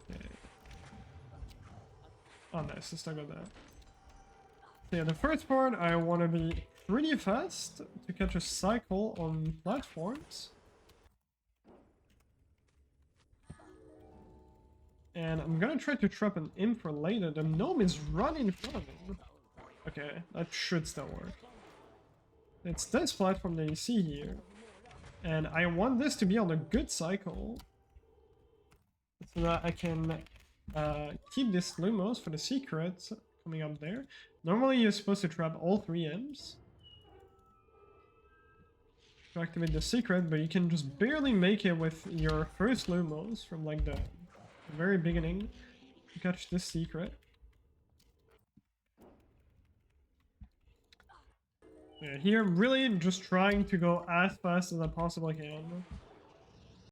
Okay. Oh nice, I still got that. So yeah, the first part, I want to be pretty fast to catch a cycle on platforms. And I'm gonna try to trap an imp for later. The gnome is running in front of him. Okay, that should still work. It's this platform that you see here. And I want this to be on a good cycle, so that I can keep this Lumos for the secrets coming up there. Normally you're supposed to trap all 3 imps to activate the secret, but you can just barely make it with your first Lumos from like the very beginning to catch this secret. Yeah, here I'm really just trying to go as fast as I possibly can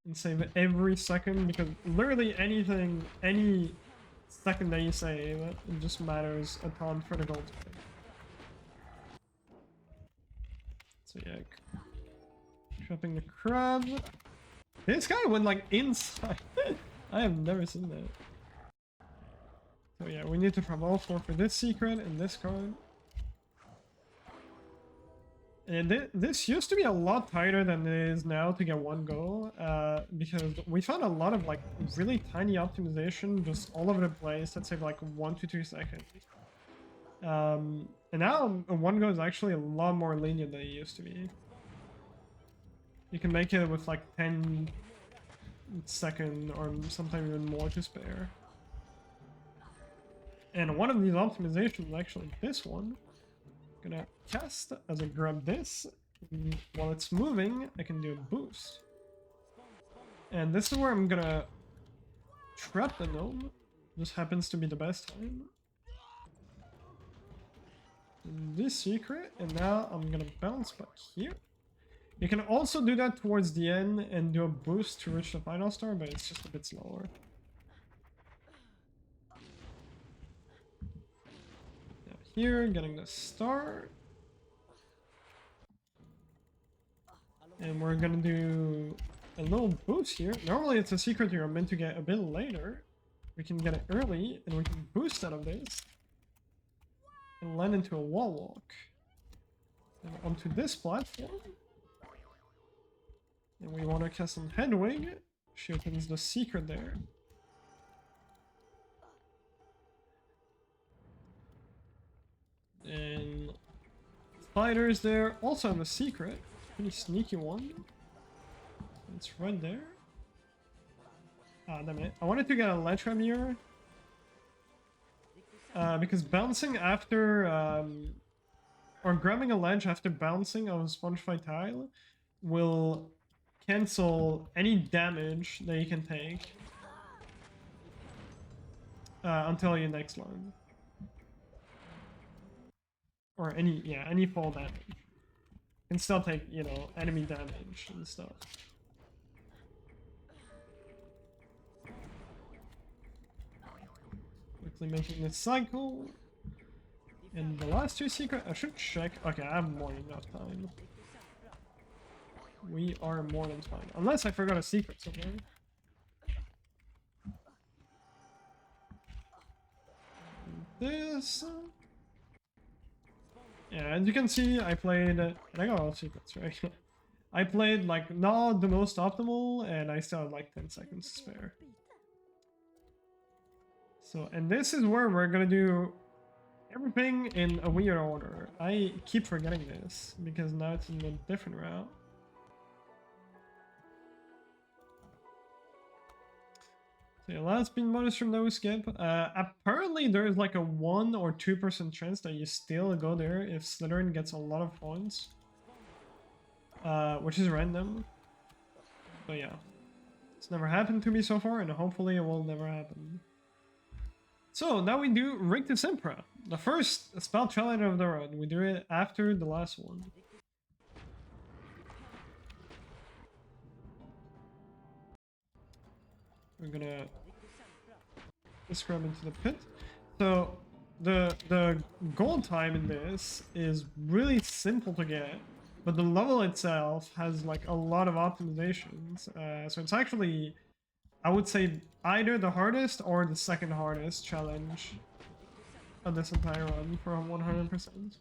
and save every second, because literally anything, any second that you save, it just matters a ton for the gold spike. So yeah, trapping the crab. This guy went like inside. I have never seen that. So yeah, we need to trap all 4 for this secret and this card. And this used to be a lot tighter than it is now to get 1 go, because we found a lot of like really tiny optimization just all over the place that save like 1 to 2 seconds. And now 1 go is actually a lot more lenient than it used to be. You can make it with like 10 second or sometimes even more to spare. And one of these optimizations is actually this one. Gonna cast as I grab this. While it's moving, I can do a boost. And this is where I'm gonna trap the gnome. This happens to be the best time. This secret, and now I'm gonna bounce back here. You can also do that towards the end and do a boost to reach the final star, but it's just a bit slower. Now here, getting the star. And we're gonna do a little boost here. Normally it's a secret you're meant to get a bit later. We can get it early, and we can boost out of this. And land into a wall walk. And onto this platform. And we want to cast some Headwig. She opens the secret there. And spiders there. Also have a secret. Pretty sneaky one. It's right there. Ah, damn it. I wanted to get a ledge from here. Because bouncing after... or grabbing a ledge after bouncing on a Spongify tile will cancel any damage that you can take until your next line. Or any fall damage. You can still take, you know, enemy damage and stuff. Quickly making this cycle. And the last two secret, I should check. Okay, I have more than enough time. We are more than fine. Unless I forgot a secret somewhere. This. Yeah, as you can see, I played. And I got all secrets, right? I played like not the most optimal, and I still had like 10 seconds to spare. So, and this is where we're gonna do everything in a weird order. I keep forgetting this because now it's in a different route. So yeah, last spin bonus from no skip. Apparently there's like a 1 or 2% chance that you still go there if Slytherin gets a lot of points. Which is random. But yeah. It's never happened to me so far, and hopefully it will never happen. So now we do Rictus Impra, the first spell challenge of the run. We do it after the last one. We're gonna scrub into the pit. So the goal time in this is really simple to get, but the level itself has like a lot of optimizations. So it's actually, I would say, either the hardest or the second hardest challenge of this entire run for 100%.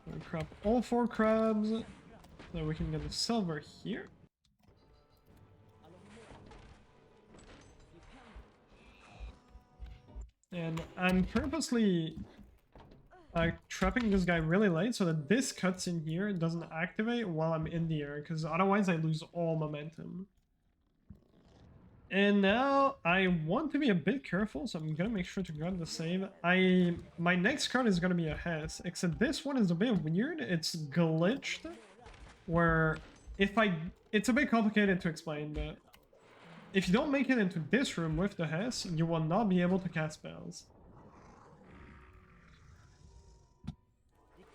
We crop all 4 crabs so we can get the silver here. And I'm purposely trapping this guy really late so that this cutscene here doesn't activate while I'm in the air, because otherwise I lose all momentum. And now I want to be a bit careful, so I'm gonna make sure to grab the save. My next card is gonna be a Hess, except this one is a bit weird. It's glitched, where it's a bit complicated to explain, but if you don't make it into this room with the Hess, you will not be able to cast spells.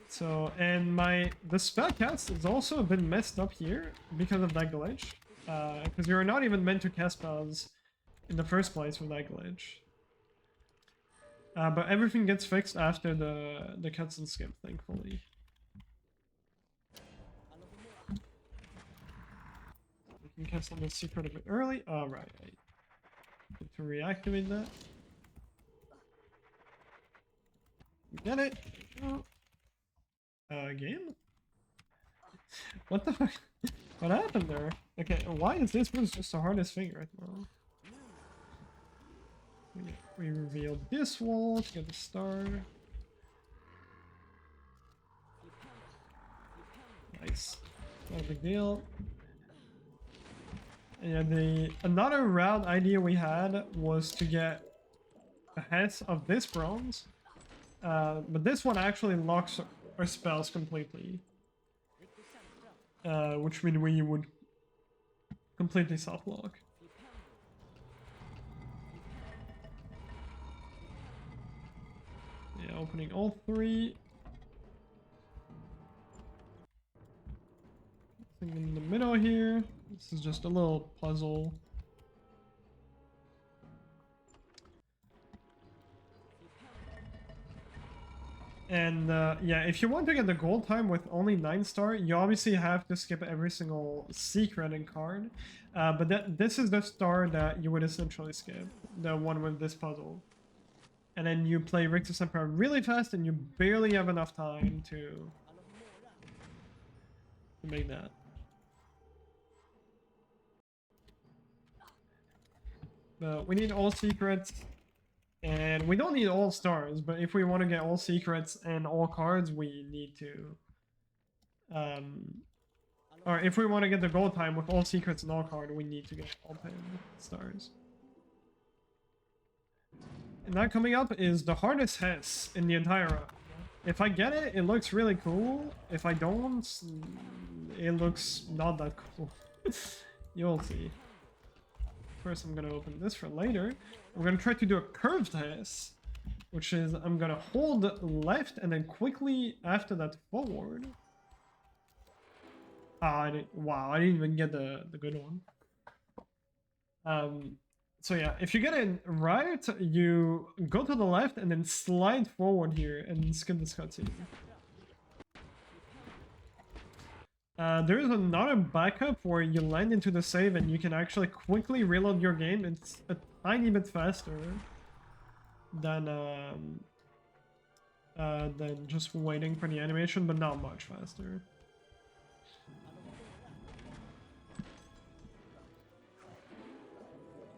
So, and the spell cast is also a bit messed up here because of that glitch. Because you're not even meant to cast spells in the first place with that glitch. But everything gets fixed after the cutscene skip, thankfully. We can cast on the secret a bit early. Alright, I need to reactivate that. We get it. Game? What the fuck? What happened there? Okay, why is this one just the hardest thing right now? We revealed this wall to get the star. Nice. Not a big deal. And yeah, another route idea we had was to get a head of this bronze. But this one actually locks our spells completely. Which means we would completely self-lock. Yeah, opening all 3. Nothing in the middle here. This is just a little puzzle. And yeah, if you want to get the gold time with only 9-star, you obviously have to skip every single secret and card. But this is the star that you would essentially skip, the one with this puzzle. And then you play Rictus Emperor really fast, and you barely have enough time to make that. But we need all secrets. And we don't need all stars, but if we want to get all secrets and all cards, we need to... or if we want to get the gold time with all secrets and all cards, we need to get all 10 stars. And that coming up is the hardest Hess in the entire run. If I get it, it looks really cool. If I don't, it looks not that cool. You'll see. First, I'm going to open this for later. We're going to try to do a curved Hess, which is I'm going to hold left and then quickly after that forward. Wow, I didn't even get the good one. So yeah, if you get it right, you go to the left and then slide forward here and skip this cutscene. There is another backup where you land into the save and you can actually quickly reload your game. It's a tiny bit faster than just waiting for the animation, but not much faster.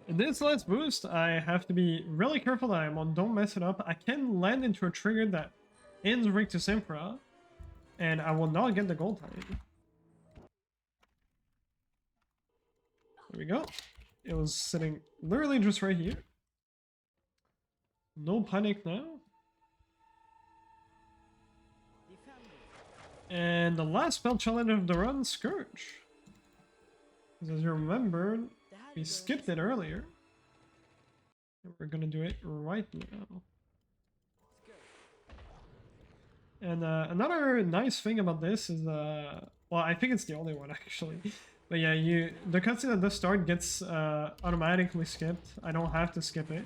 In this last boost, I have to be really careful that I'm on, don't mess it up. I can land into a trigger that ends Rictus Impera, and I will not get the gold tide. There we go. It was sitting literally just right here. No panic now. And the last spell challenge of the run, Scourge. Because as you remember, we skipped it earlier. And we're gonna do it right now. And another nice thing about this is, well, I think it's the only one actually. But yeah, the cutscene at the start gets automatically skipped. I don't have to skip it.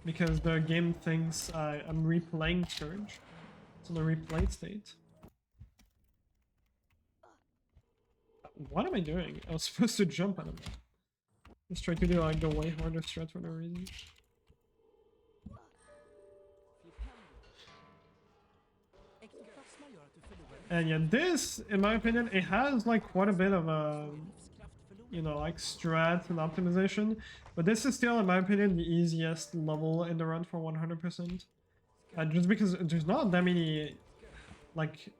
Because the game thinks I'm replaying Scourge. It's on the replayed state. What am I doing? I was supposed to jump at him. Let's try to do like the way harder strat for no reason. And yeah, this, in my opinion, it has like quite a bit of you know, like strat and optimization. But this is still, in my opinion, the easiest level in the run for 100%. Just because there's not that many, like,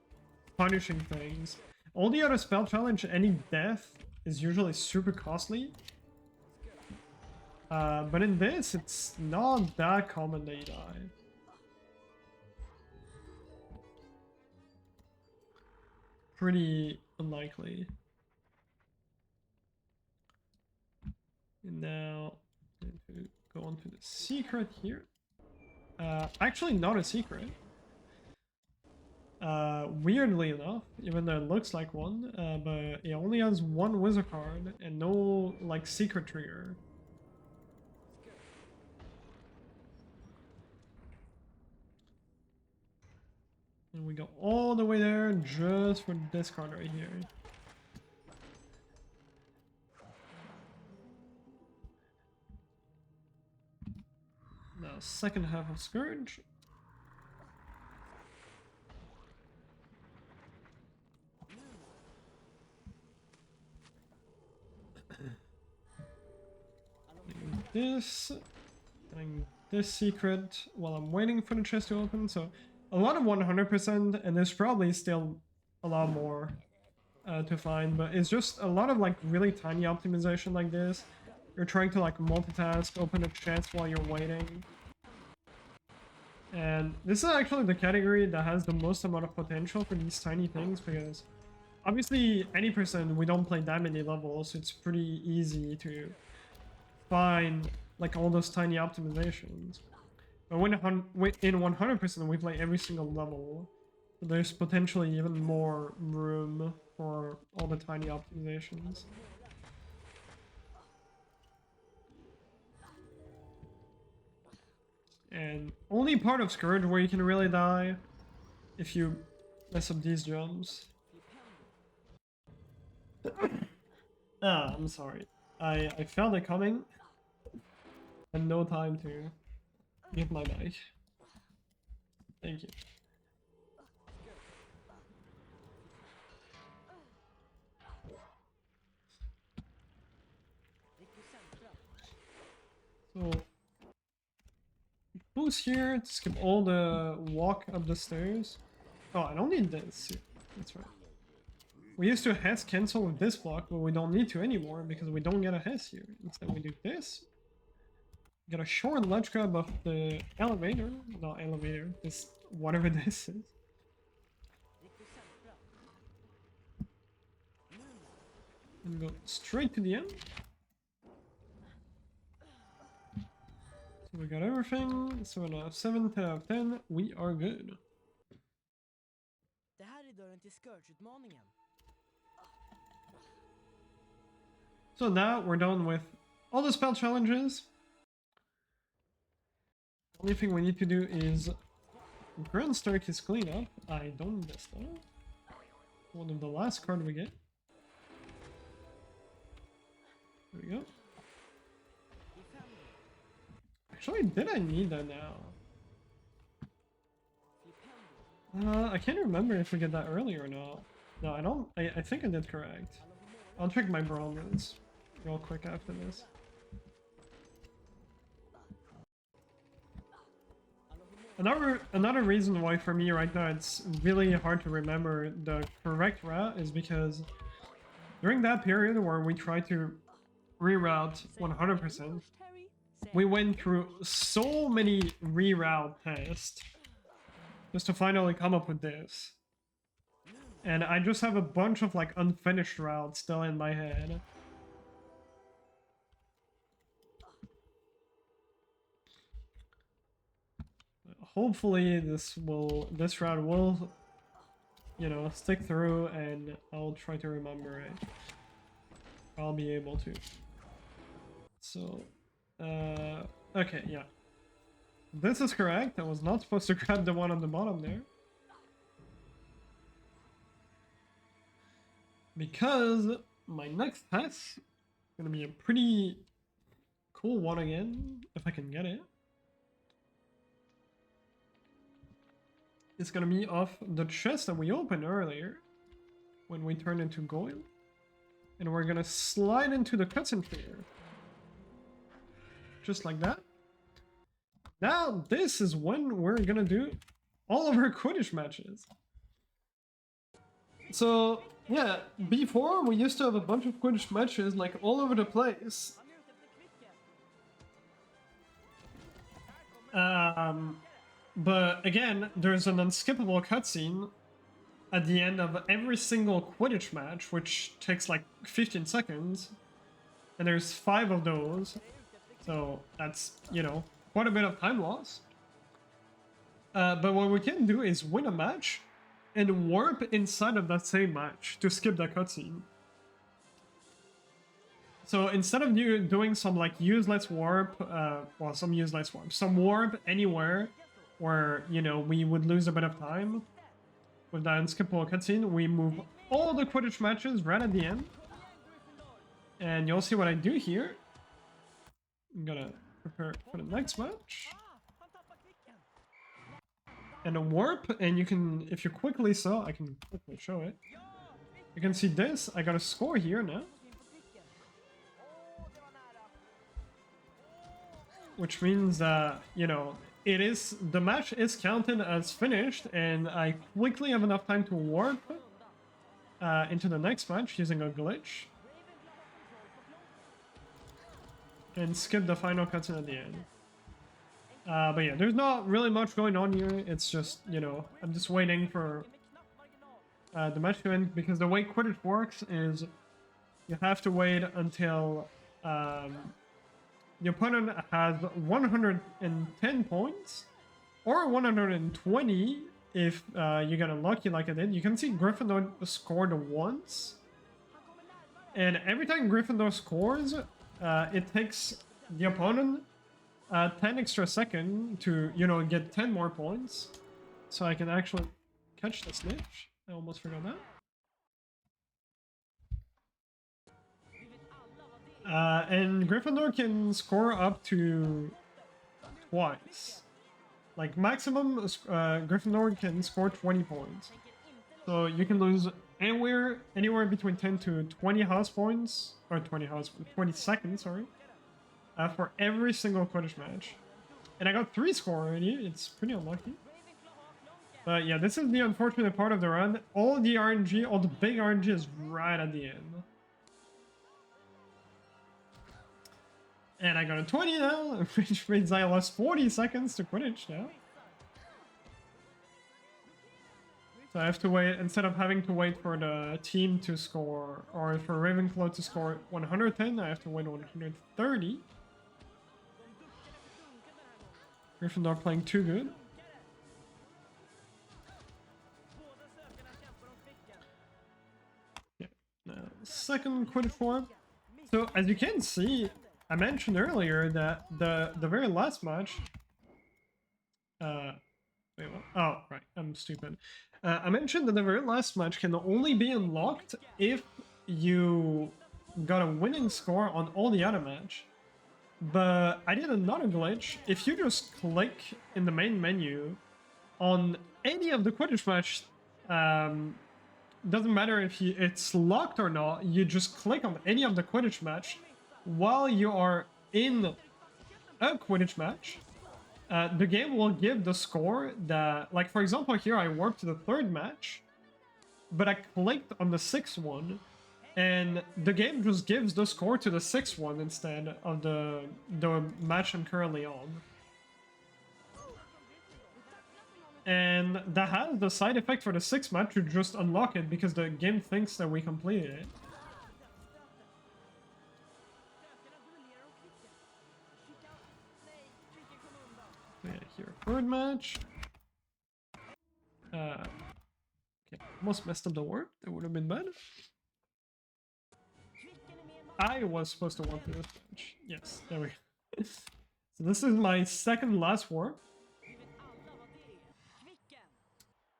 punishing things. All the other spell challenge, any death is usually super costly. But in this, it's not that common that you die. Pretty unlikely. And now, I'm going to go on to the secret here. Actually, not a secret. Weirdly enough, even though it looks like one, but it only has one wizard card and no, like, secret trigger. And we go all the way there just for this card right here. Now, second half of Scourge. Getting this secret while I'm waiting for the chest to open. So a lot of 100%, and there's probably still a lot more to find, but it's just a lot of like really tiny optimization like this. You're trying to like multitask, open a chest while you're waiting. And this is actually the category that has the most amount of potential for these tiny things, because obviously any person, we don't play that many levels, so it's pretty easy to find like all those tiny optimizations. But when in 100% we play every single level, so there's potentially even more room for all the tiny optimizations. And only part of Scourge where you can really die if you mess up these jumps. I'm sorry. I felt it coming. And no time to get my mic. Thank you. So boost here to skip all the walk up the stairs. Oh, I don't need this. That's right. We used to Hess cancel with this block, but we don't need to anymore because we don't get a Hess here. Instead we do this. Get a short ledge grab of the elevator. Not elevator, this whatever this is. And go straight to the end. So we got everything. 7 out of 7, 10 out of 10. We are good. Det här är dörren till Scourge-utmaningen. So now we're done with all the spell challenges. Only thing we need to do is Grand Staircase cleanup. I don't need this though. One of the last cards we get. There we go. Actually, did I need that now? I can't remember if we get that earlier or not. No, I don't. I think I did correct. I'll check my bronzes real quick after this. Another reason why for me right now it's really hard to remember the correct route is because during that period where we tried to reroute 100%, we went through so many reroute tests just to finally come up with this. And I just have a bunch of like unfinished routes still in my head. Hopefully this route will, you know, stick through and I'll try to remember it. I'll be able to. So, okay, yeah. This is correct. I was not supposed to grab the one on the bottom there. Because my next test is gonna be a pretty cool one again, if I can get it. It's gonna be off the chest that we opened earlier when we turned into Goyle. And we're gonna slide into the cutscene here. Just like that. Now, this is when we're gonna do all of our Quidditch matches. So, yeah, before we used to have a bunch of Quidditch matches like all over the place. But again, there's an unskippable cutscene at the end of every single Quidditch match, which takes like 15 seconds. And there's 5 of those. So that's, you know, quite a bit of time loss. But what we can do is win a match and warp inside of that same match to skip the cutscene. So instead of you doing some like useless warp, some warp anywhere where, you know, we would lose a bit of time with that unskippable cutscene, we move all the Quidditch matches right at the end. And you'll see what I do here. I'm gonna prepare for the next match. And a warp, and you can, if you quickly saw, I can quickly show it. You can see this, I got a score here now. Which means that, you know, the match is counted as finished, and I quickly have enough time to warp into the next match using a glitch. And skip the final cutscene at the end. But yeah, there's not really much going on here. It's just, you know, I'm just waiting for the match to end, because the way Quidditch works is you have to wait until the opponent has 110 points or 120 if you get unlucky like I did. You can see Gryffindor scored once, and every time Gryffindor scores, it takes the opponent 10 extra seconds to, you know, get 10 more points. So I can actually catch the snitch. I almost forgot that. And Gryffindor can score up to twice. Like maximum, Gryffindor can score 20 points. So you can lose anywhere between 10 to 20 house points, or 20 seconds, sorry, for every single Quidditch match. And I got 3 score already. It's pretty unlucky. But yeah, this is the unfortunate part of the run. All the RNG, all the big RNG is right at the end. And I got a 20 now, which means I lost 40 seconds to Quidditch now. So I have to wait, instead of having to wait for the team to score, or for Ravenclaw to score 110, I have to wait 130. Gryffindor playing too good. Yeah. Now, second Quidditch form. So as you can see, I mentioned earlier that the very last match. Wait, what? Oh, right, I'm stupid. I mentioned that the very last match can only be unlocked if you got a winning score on all the other match. But I did another glitch. If you just click in the main menu on any of the Quidditch match, doesn't matter if it's locked or not, you just click on any of the Quidditch match while you are in a Quidditch match. The game will give the score that, like for example here I warped to the third match, but I clicked on the sixth one, and the game just gives the score to the sixth one instead of the match I'm currently on. And that has the side effect for the sixth match to just unlock it because the game thinks that we completed it. Yeah, here, third match. Okay, almost messed up the warp. That would have been bad. I was supposed to warp to this match. Yes, there we go. So this is my second last warp.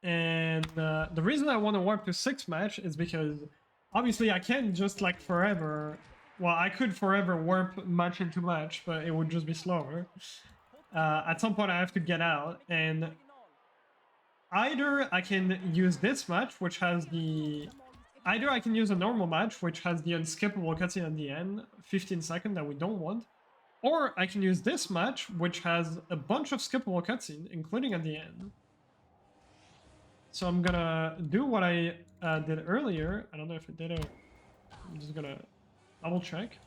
And the reason I want to warp to 6th match is because obviously I can't just like forever. Well, I could forever warp match into match, but it would just be slower. At some point I have to get out, and either I can use this match, which has the... Either I can use a normal match, which has the unskippable cutscene at the end, 15 seconds that we don't want, or I can use this match, which has a bunch of skippable cutscene, including at the end. So I'm gonna do what I did earlier. I don't know if it did it. I'm just gonna double check.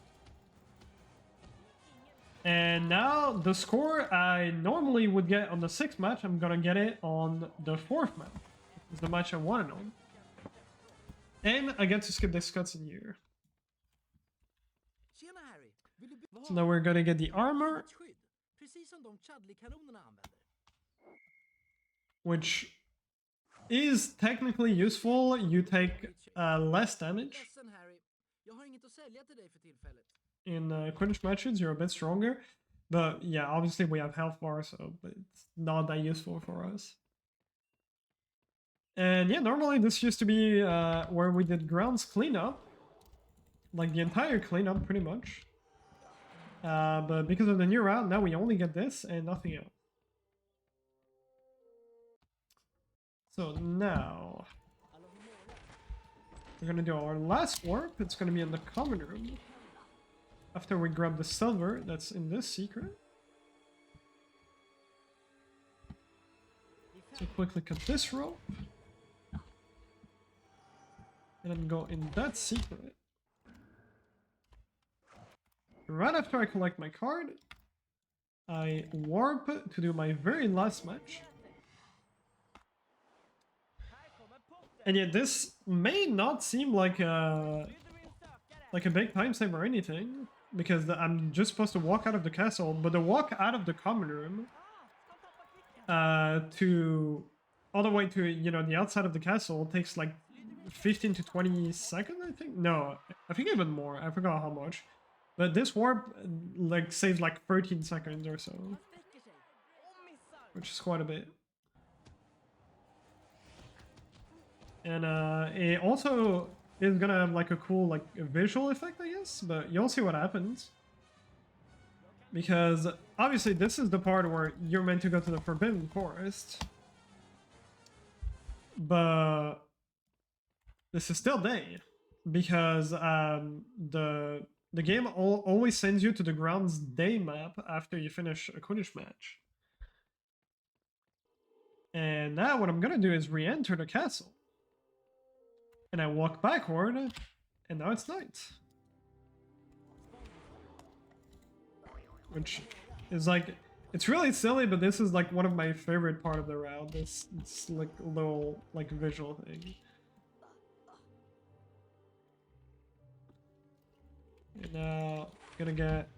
And now the score I normally would get on the 6th match, I'm gonna get it on the 4th match. It's the match I wanted on. And I get to skip this cutscene here. Tjena Harry! Vill du So now we're gonna get the armor, skydd? Precis som de Chudley-kanonerna använder. which is technically useful. You take less damage. Ledsen Harry. Jag har inget att sälja till dig för tillfället. In Quidditch matches, you're a bit stronger. But yeah, obviously we have health bar, so it's not that useful for us. And yeah, normally this used to be where we did grounds cleanup. Like the entire cleanup, pretty much. But because of the new route, now we only get this and nothing else. So now... we're gonna do our last warp. It's gonna be in the common room. After we grab the silver that's in this secret. So quickly cut this rope. And then go in that secret. Right after I collect my card, I warp to do my very last match. And yet this may not seem like a big time save or anything, because I'm just supposed to walk out of the castle, but the walk out of the common room to all the way to, you know, the outside of the castle takes like 15 to 20 seconds, I think. No, I think even more. I forgot how much. But this warp like saves like 13 seconds or so, which is quite a bit. And it also is gonna have like a cool like visual effect, I guess, but you'll see what happens. Because obviously this is the part where you're meant to go to the Forbidden Forest. But this is still day, because the game always sends you to the grounds day map after you finish a Quidditch match. And now what I'm gonna do is re-enter the castle. And I walk backward, and now it's night. Which is like, it's really silly, but this is like one of my favorite part of the route. This like little like visual thing. And now gonna get.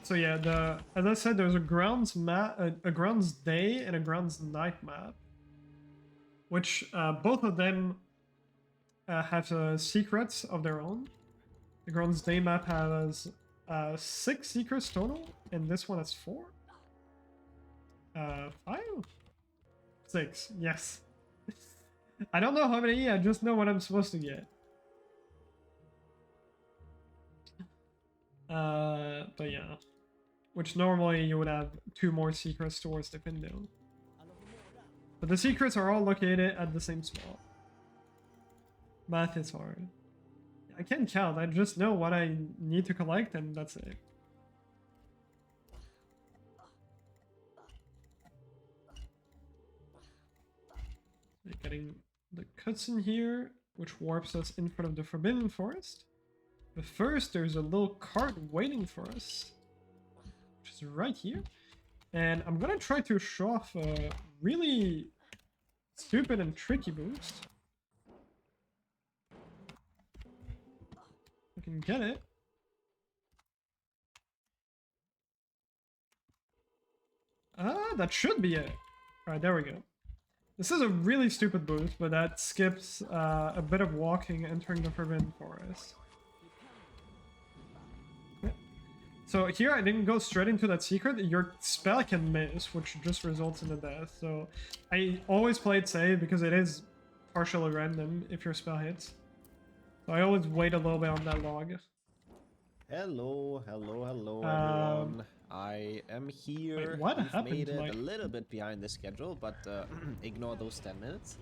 So yeah, as I said, there's a grounds map, a grounds day and a grounds night map, which both of them have secrets of their own. Gron's day map has 6 secrets total, and this one has 4. 5? 6, yes. I don't know how many, I just know what I'm supposed to get. But yeah. Which normally you would have 2 more secrets towards the window. But the secrets are all located at the same spot. Math is hard. I can't count, I just know what I need to collect and that's it. We're getting the cutscene here, which warps us in front of the Forbidden Forest. But first, there's a little cart waiting for us, which is right here. And I'm gonna try to show off a really stupid and tricky boost. I can get it. That should be it. Alright, there we go. This is a really stupid boost, but that skips a bit of walking entering the Forbidden Forest. Yeah. So here I didn't go straight into that secret. Your spell can miss, which just results in a death. So I always play it safe because it is partially random if your spell hits. So I always wait a little bit on that log. Hello, everyone. I am here. Wait, what We've happened? made it Like... a little bit behind the schedule, but ignore those 10 minutes.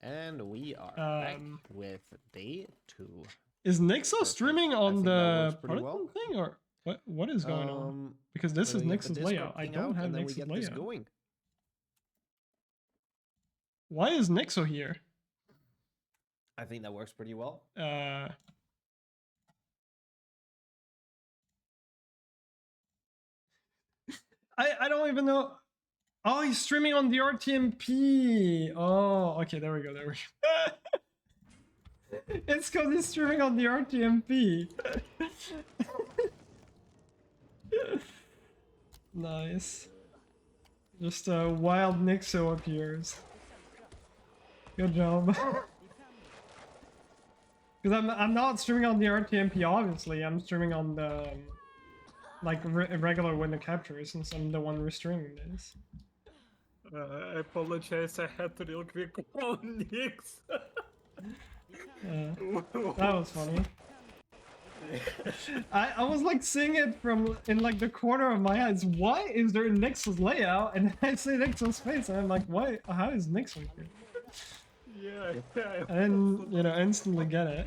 And we are back with day 2. Is Nixo Perfect. streaming I on think that the works pretty Potterthon well. thing, or what is going on? Because this Let is me get the Nix's Discord layout. I thing don't out, have and then we Nix's get this layout. going. Why is Nixo here? I think that works pretty well. I don't even know. Oh, he's streaming on the RTMP. Oh, okay, there we go, there we go. It's because he's streaming on the RTMP. Nice. Just a wild Nixo appears. Good job. Because I'm not streaming on the RTMP, obviously. I'm streaming on the like regular window capture since I'm the one restreaming this. I apologize, I had to real quick call Nix. That was funny. I was like seeing it from in like the corner of my eyes. Why is there Nix's layout? And I see Nix's face and I'm like, why? How is Nix here? Yeah. And you know, instantly get it.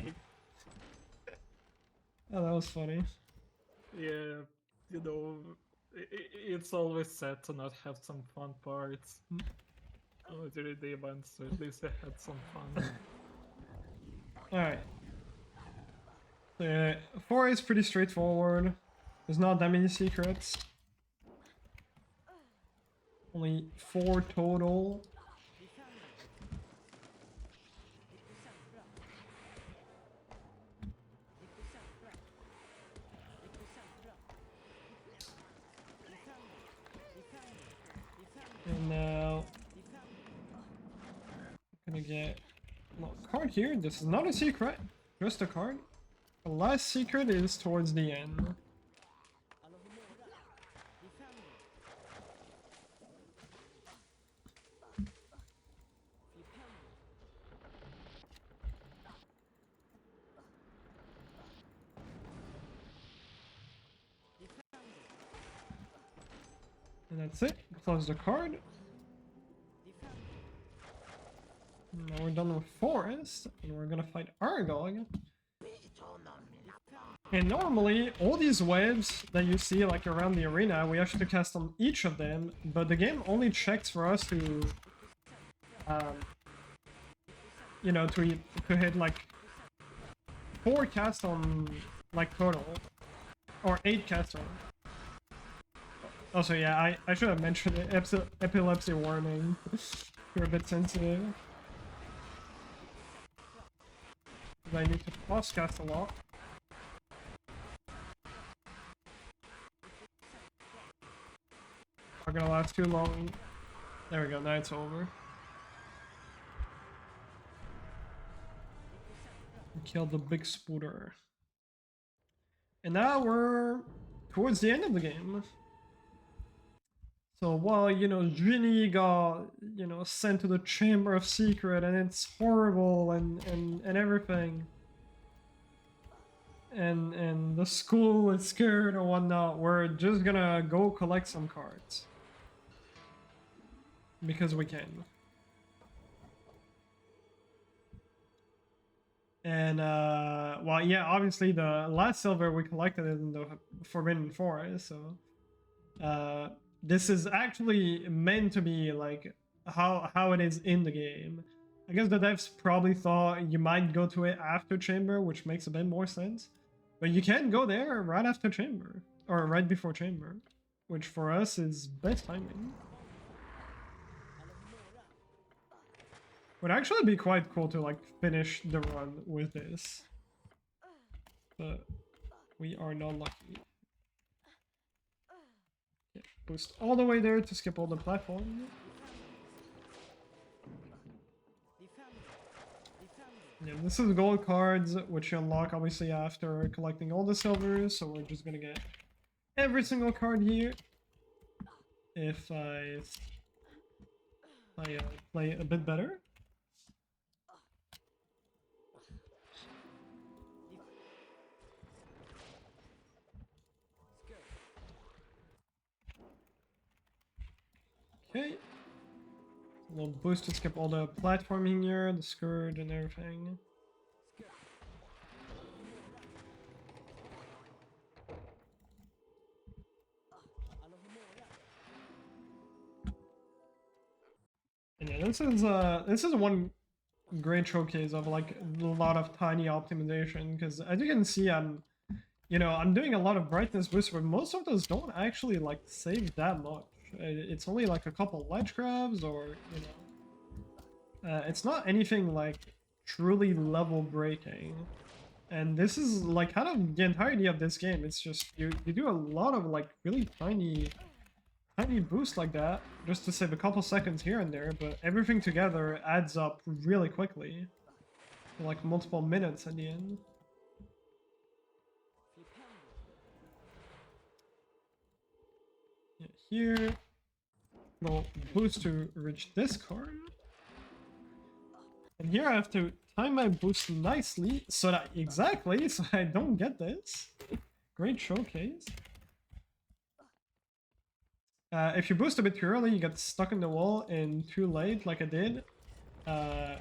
Oh, that was funny. Yeah, you know, it's always sad to not have some fun parts. Oh, during the events, so at least I had some fun. Alright. The 4 is pretty straightforward. There's not that many secrets. Only 4 total. And now I'm gonna get a card here. This is not a secret, just a card. The last secret is towards the end. And that's it. Close the card. Now we're done with Forest, and we're gonna fight Aragog. And normally, all these waves that you see like around the arena, we actually cast on each of them, but the game only checks for us to, you know, to hit like 4 casts on like total, or 8 casts on. Also, yeah, I should have mentioned it. Epilepsy warning. You're a bit sensitive. I need to pause cast a lot. Not gonna last too long. There we go, now it's over. Killed the big spooter. And now we're towards the end of the game. So while, you know, Ginny got, you know, sent to the Chamber of Secret and it's horrible and everything. And the school is scared or whatnot, we're just gonna go collect some cards. Because we can. And, well, yeah, obviously the last silver we collected in the Forbidden Forest, so... this is actually meant to be, like, how it is in the game. I guess the devs probably thought you might go to it after Chamber, which makes a bit more sense. But you can go there right after Chamber, or right before Chamber, which for us is best timing. Would actually be quite cool to like finish the run with this, but we are not lucky. Yeah, boost all the way there to skip all the platform. Yeah, this is gold cards, which you unlock obviously after collecting all the silvers, so we're just gonna get every single card here. If I play a bit better. Okay. A little boost to skip all the platforming here, the skirt and everything. And yeah, this is one great showcase of like a lot of tiny optimization, because as you can see, I'm doing a lot of brightness boosts, but most of those don't actually like save that much. It's only like a couple ledge grabs, or it's not anything like truly level breaking. And this is like kind of the entirety of this game. It's just you do a lot of like really tiny boosts like that just to save a couple seconds here and there, but everything together adds up really quickly, like multiple minutes at the end. Yeah, here we'll boost to reach this card, and here I have to time my boost nicely so that so I don't get this. Great showcase. If you boost a bit too early, you get stuck in the wall, and too late, like I did,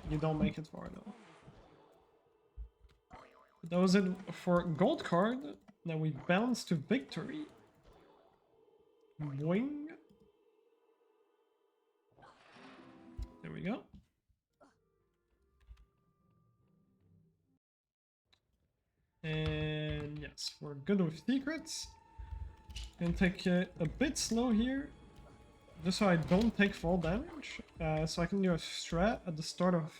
you don't make it far though. That was it for gold card. Now we bounce to victory. Boing. There we go. And yes, we're good with secrets. Gonna take it a bit slow here, just so I don't take fall damage. So I can do a strat at the start of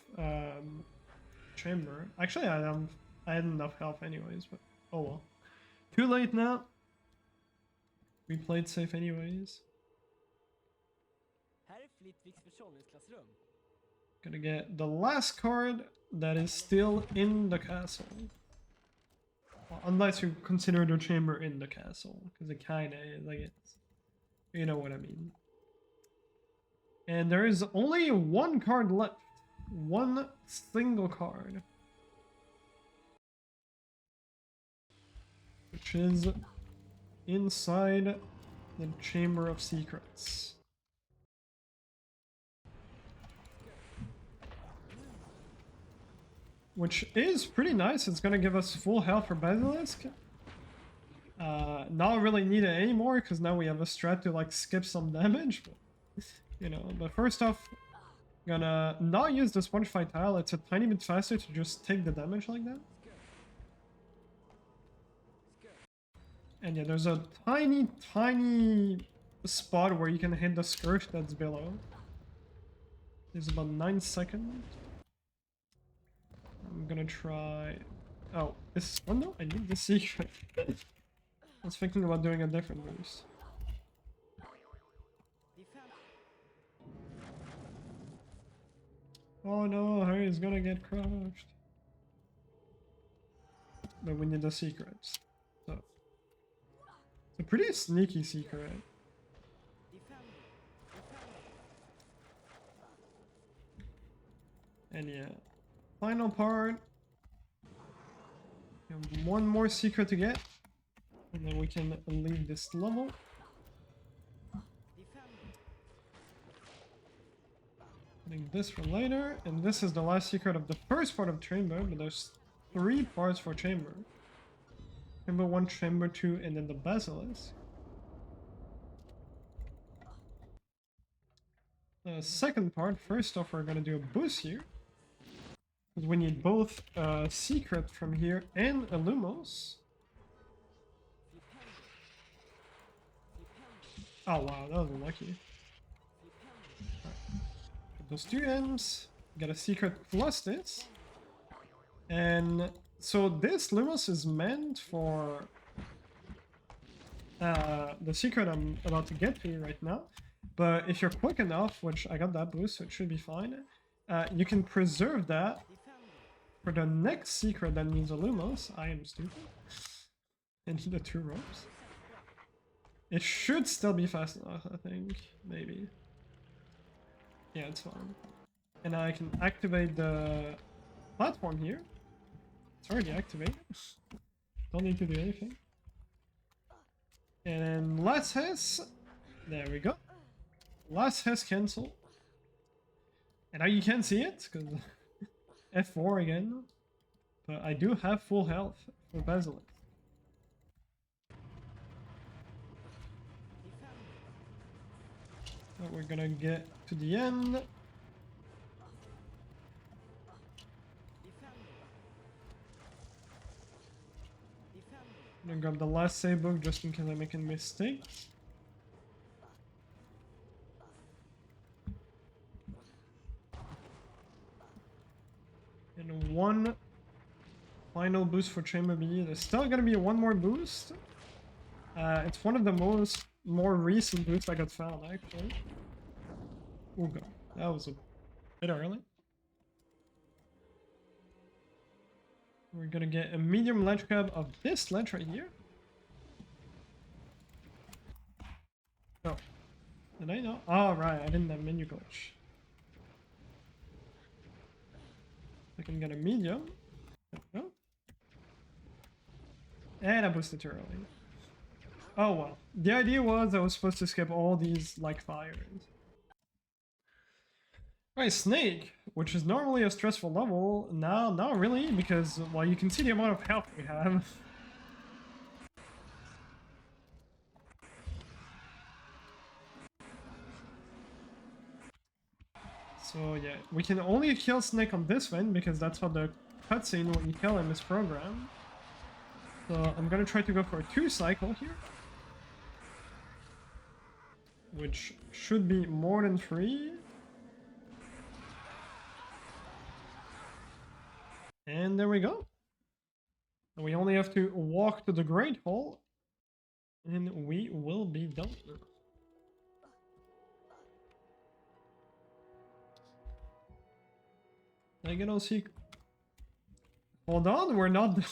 chamber. Actually, I had enough health anyways, but oh well. Too late now. We played safe anyways. Gonna get the last card that is still in the castle. Well, unless you consider the chamber in the castle, because it kinda is, like it's... You know what I mean. And there is only one card left. One single card. Which is inside the Chamber of Secrets. Which is pretty nice. It's gonna give us full health for Basilisk. Not really need it anymore, because now we have a strat to like skip some damage. But, you know, but first off, gonna not use the Sponge Fight tile. It's a tiny bit faster to just take the damage like that. And yeah, there's a tiny spot where you can hit the skirt that's below. There's about 9 seconds. I'm gonna try... Oh, this... Oh no, I need the secret. I was thinking about doing a different boost. Oh no, Harry's gonna get crushed. But we need the secrets. So, a pretty sneaky secret. And yeah, final part. We have one more secret to get, and then we can leave this level. Putting this for later, and this is the last secret of the first part of chamber, but there's 3 parts for chamber. Chamber 1, chamber 2, and then the basilisk. The second part, first off, we're gonna do a boost here. Because we need both a secret from here and a Lumos. Oh wow, that was unlucky. Put those 2 M's, get a secret plus this. And so this Lumos is meant for the secret I'm about to get to right now. But if you're quick enough, which I got that boost, so it should be fine, you can preserve that for the next secret that needs a Lumos. I am stupid. And the 2 ropes. It should still be fast enough, I think. Maybe. Yeah, it's fine. And I can activate the platform here. It's already activated. Don't need to do anything. And last hiss. There we go. Last hiss cancel. And now you can't see it, because F4 again. But I do have full health for Basilisk. So we're gonna get to the end. I'm gonna grab the last save book just in case I make a mistake. And one final boost for Chamber B. There's still gonna be one more boost. It's one of the more recent boosts I got found, actually. Oh god, that was a bit early. We're gonna get a medium ledge grab of this ledge right here. Oh, did I know? Oh right, I didn't have menu glitch. I can get a medium. There we go. And I boosted too early. Oh well. The idea was I was supposed to skip all these like fires. Alright, Snake, which is normally a stressful level, now not really, because well you can see the amount of health we have. So yeah, we can only kill Snake on this one because that's how the cutscene when you kill him is programmed. So I'm gonna try to go for a 2 cycle here. Which should be more than 3. And there we go. And we only have to walk to the Great Hall. And we will be done. I get all secret. Hold on, we're not done.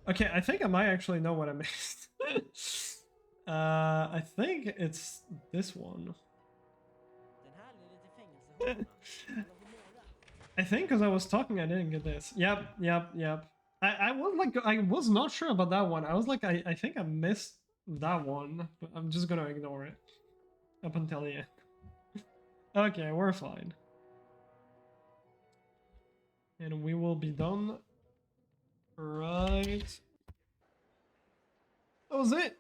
Okay, I think I might actually know what I missed. I think it's this one. I think because I was talking I didn't get this. Yep. I was like, I was not sure about that one. I was like, I think I missed that one, but I'm just gonna ignore it. Up until the end. Okay, we're fine. And we will be done. Right. That was it.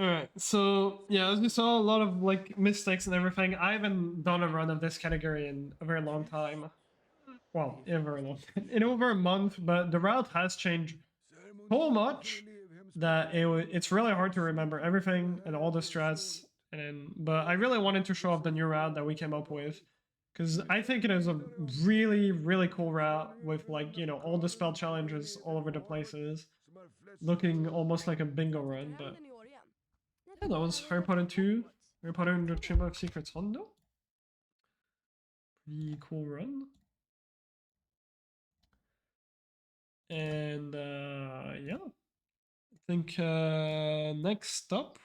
Alright, so yeah, as you saw, a lot of like mistakes and everything. I haven't done a run of this category in a very long time. Well, in over a month, but the route has changed so much that it's really hard to remember everything and all the strats. But I really wanted to show off the new route that we came up with, because I think it is a really, really cool route with like, you know, all the spell challenges all over the places, looking almost like a bingo run. But yeah, that was Harry Potter 2, Harry Potter and the Chamber of Secrets Hondo. Pretty cool run. And yeah, think next up,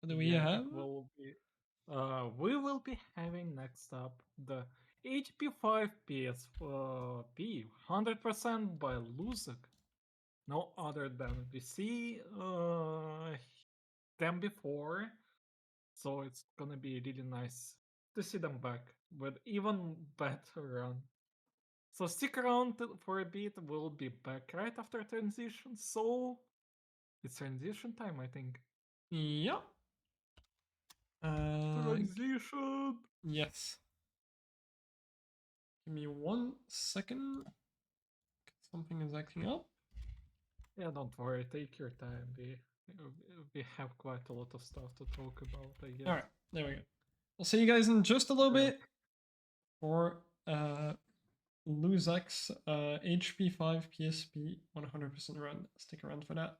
what do we have? We will be having next up the HP5 PSP 100% by Luzak. No other than we see them before, so it's gonna be really nice to see them back with even better run. So stick around for a bit. We'll be back right after transition. So it's transition time, I think. Yeah. Transition. Yes. Give me 1 second. Something is acting up. Yeah, don't worry. Take your time. We have quite a lot of stuff to talk about, I guess. All right, there we go. I'll see you guys in just a little Yeah. bit for Luzak's HP5 PSP 100% run. Stick around for that.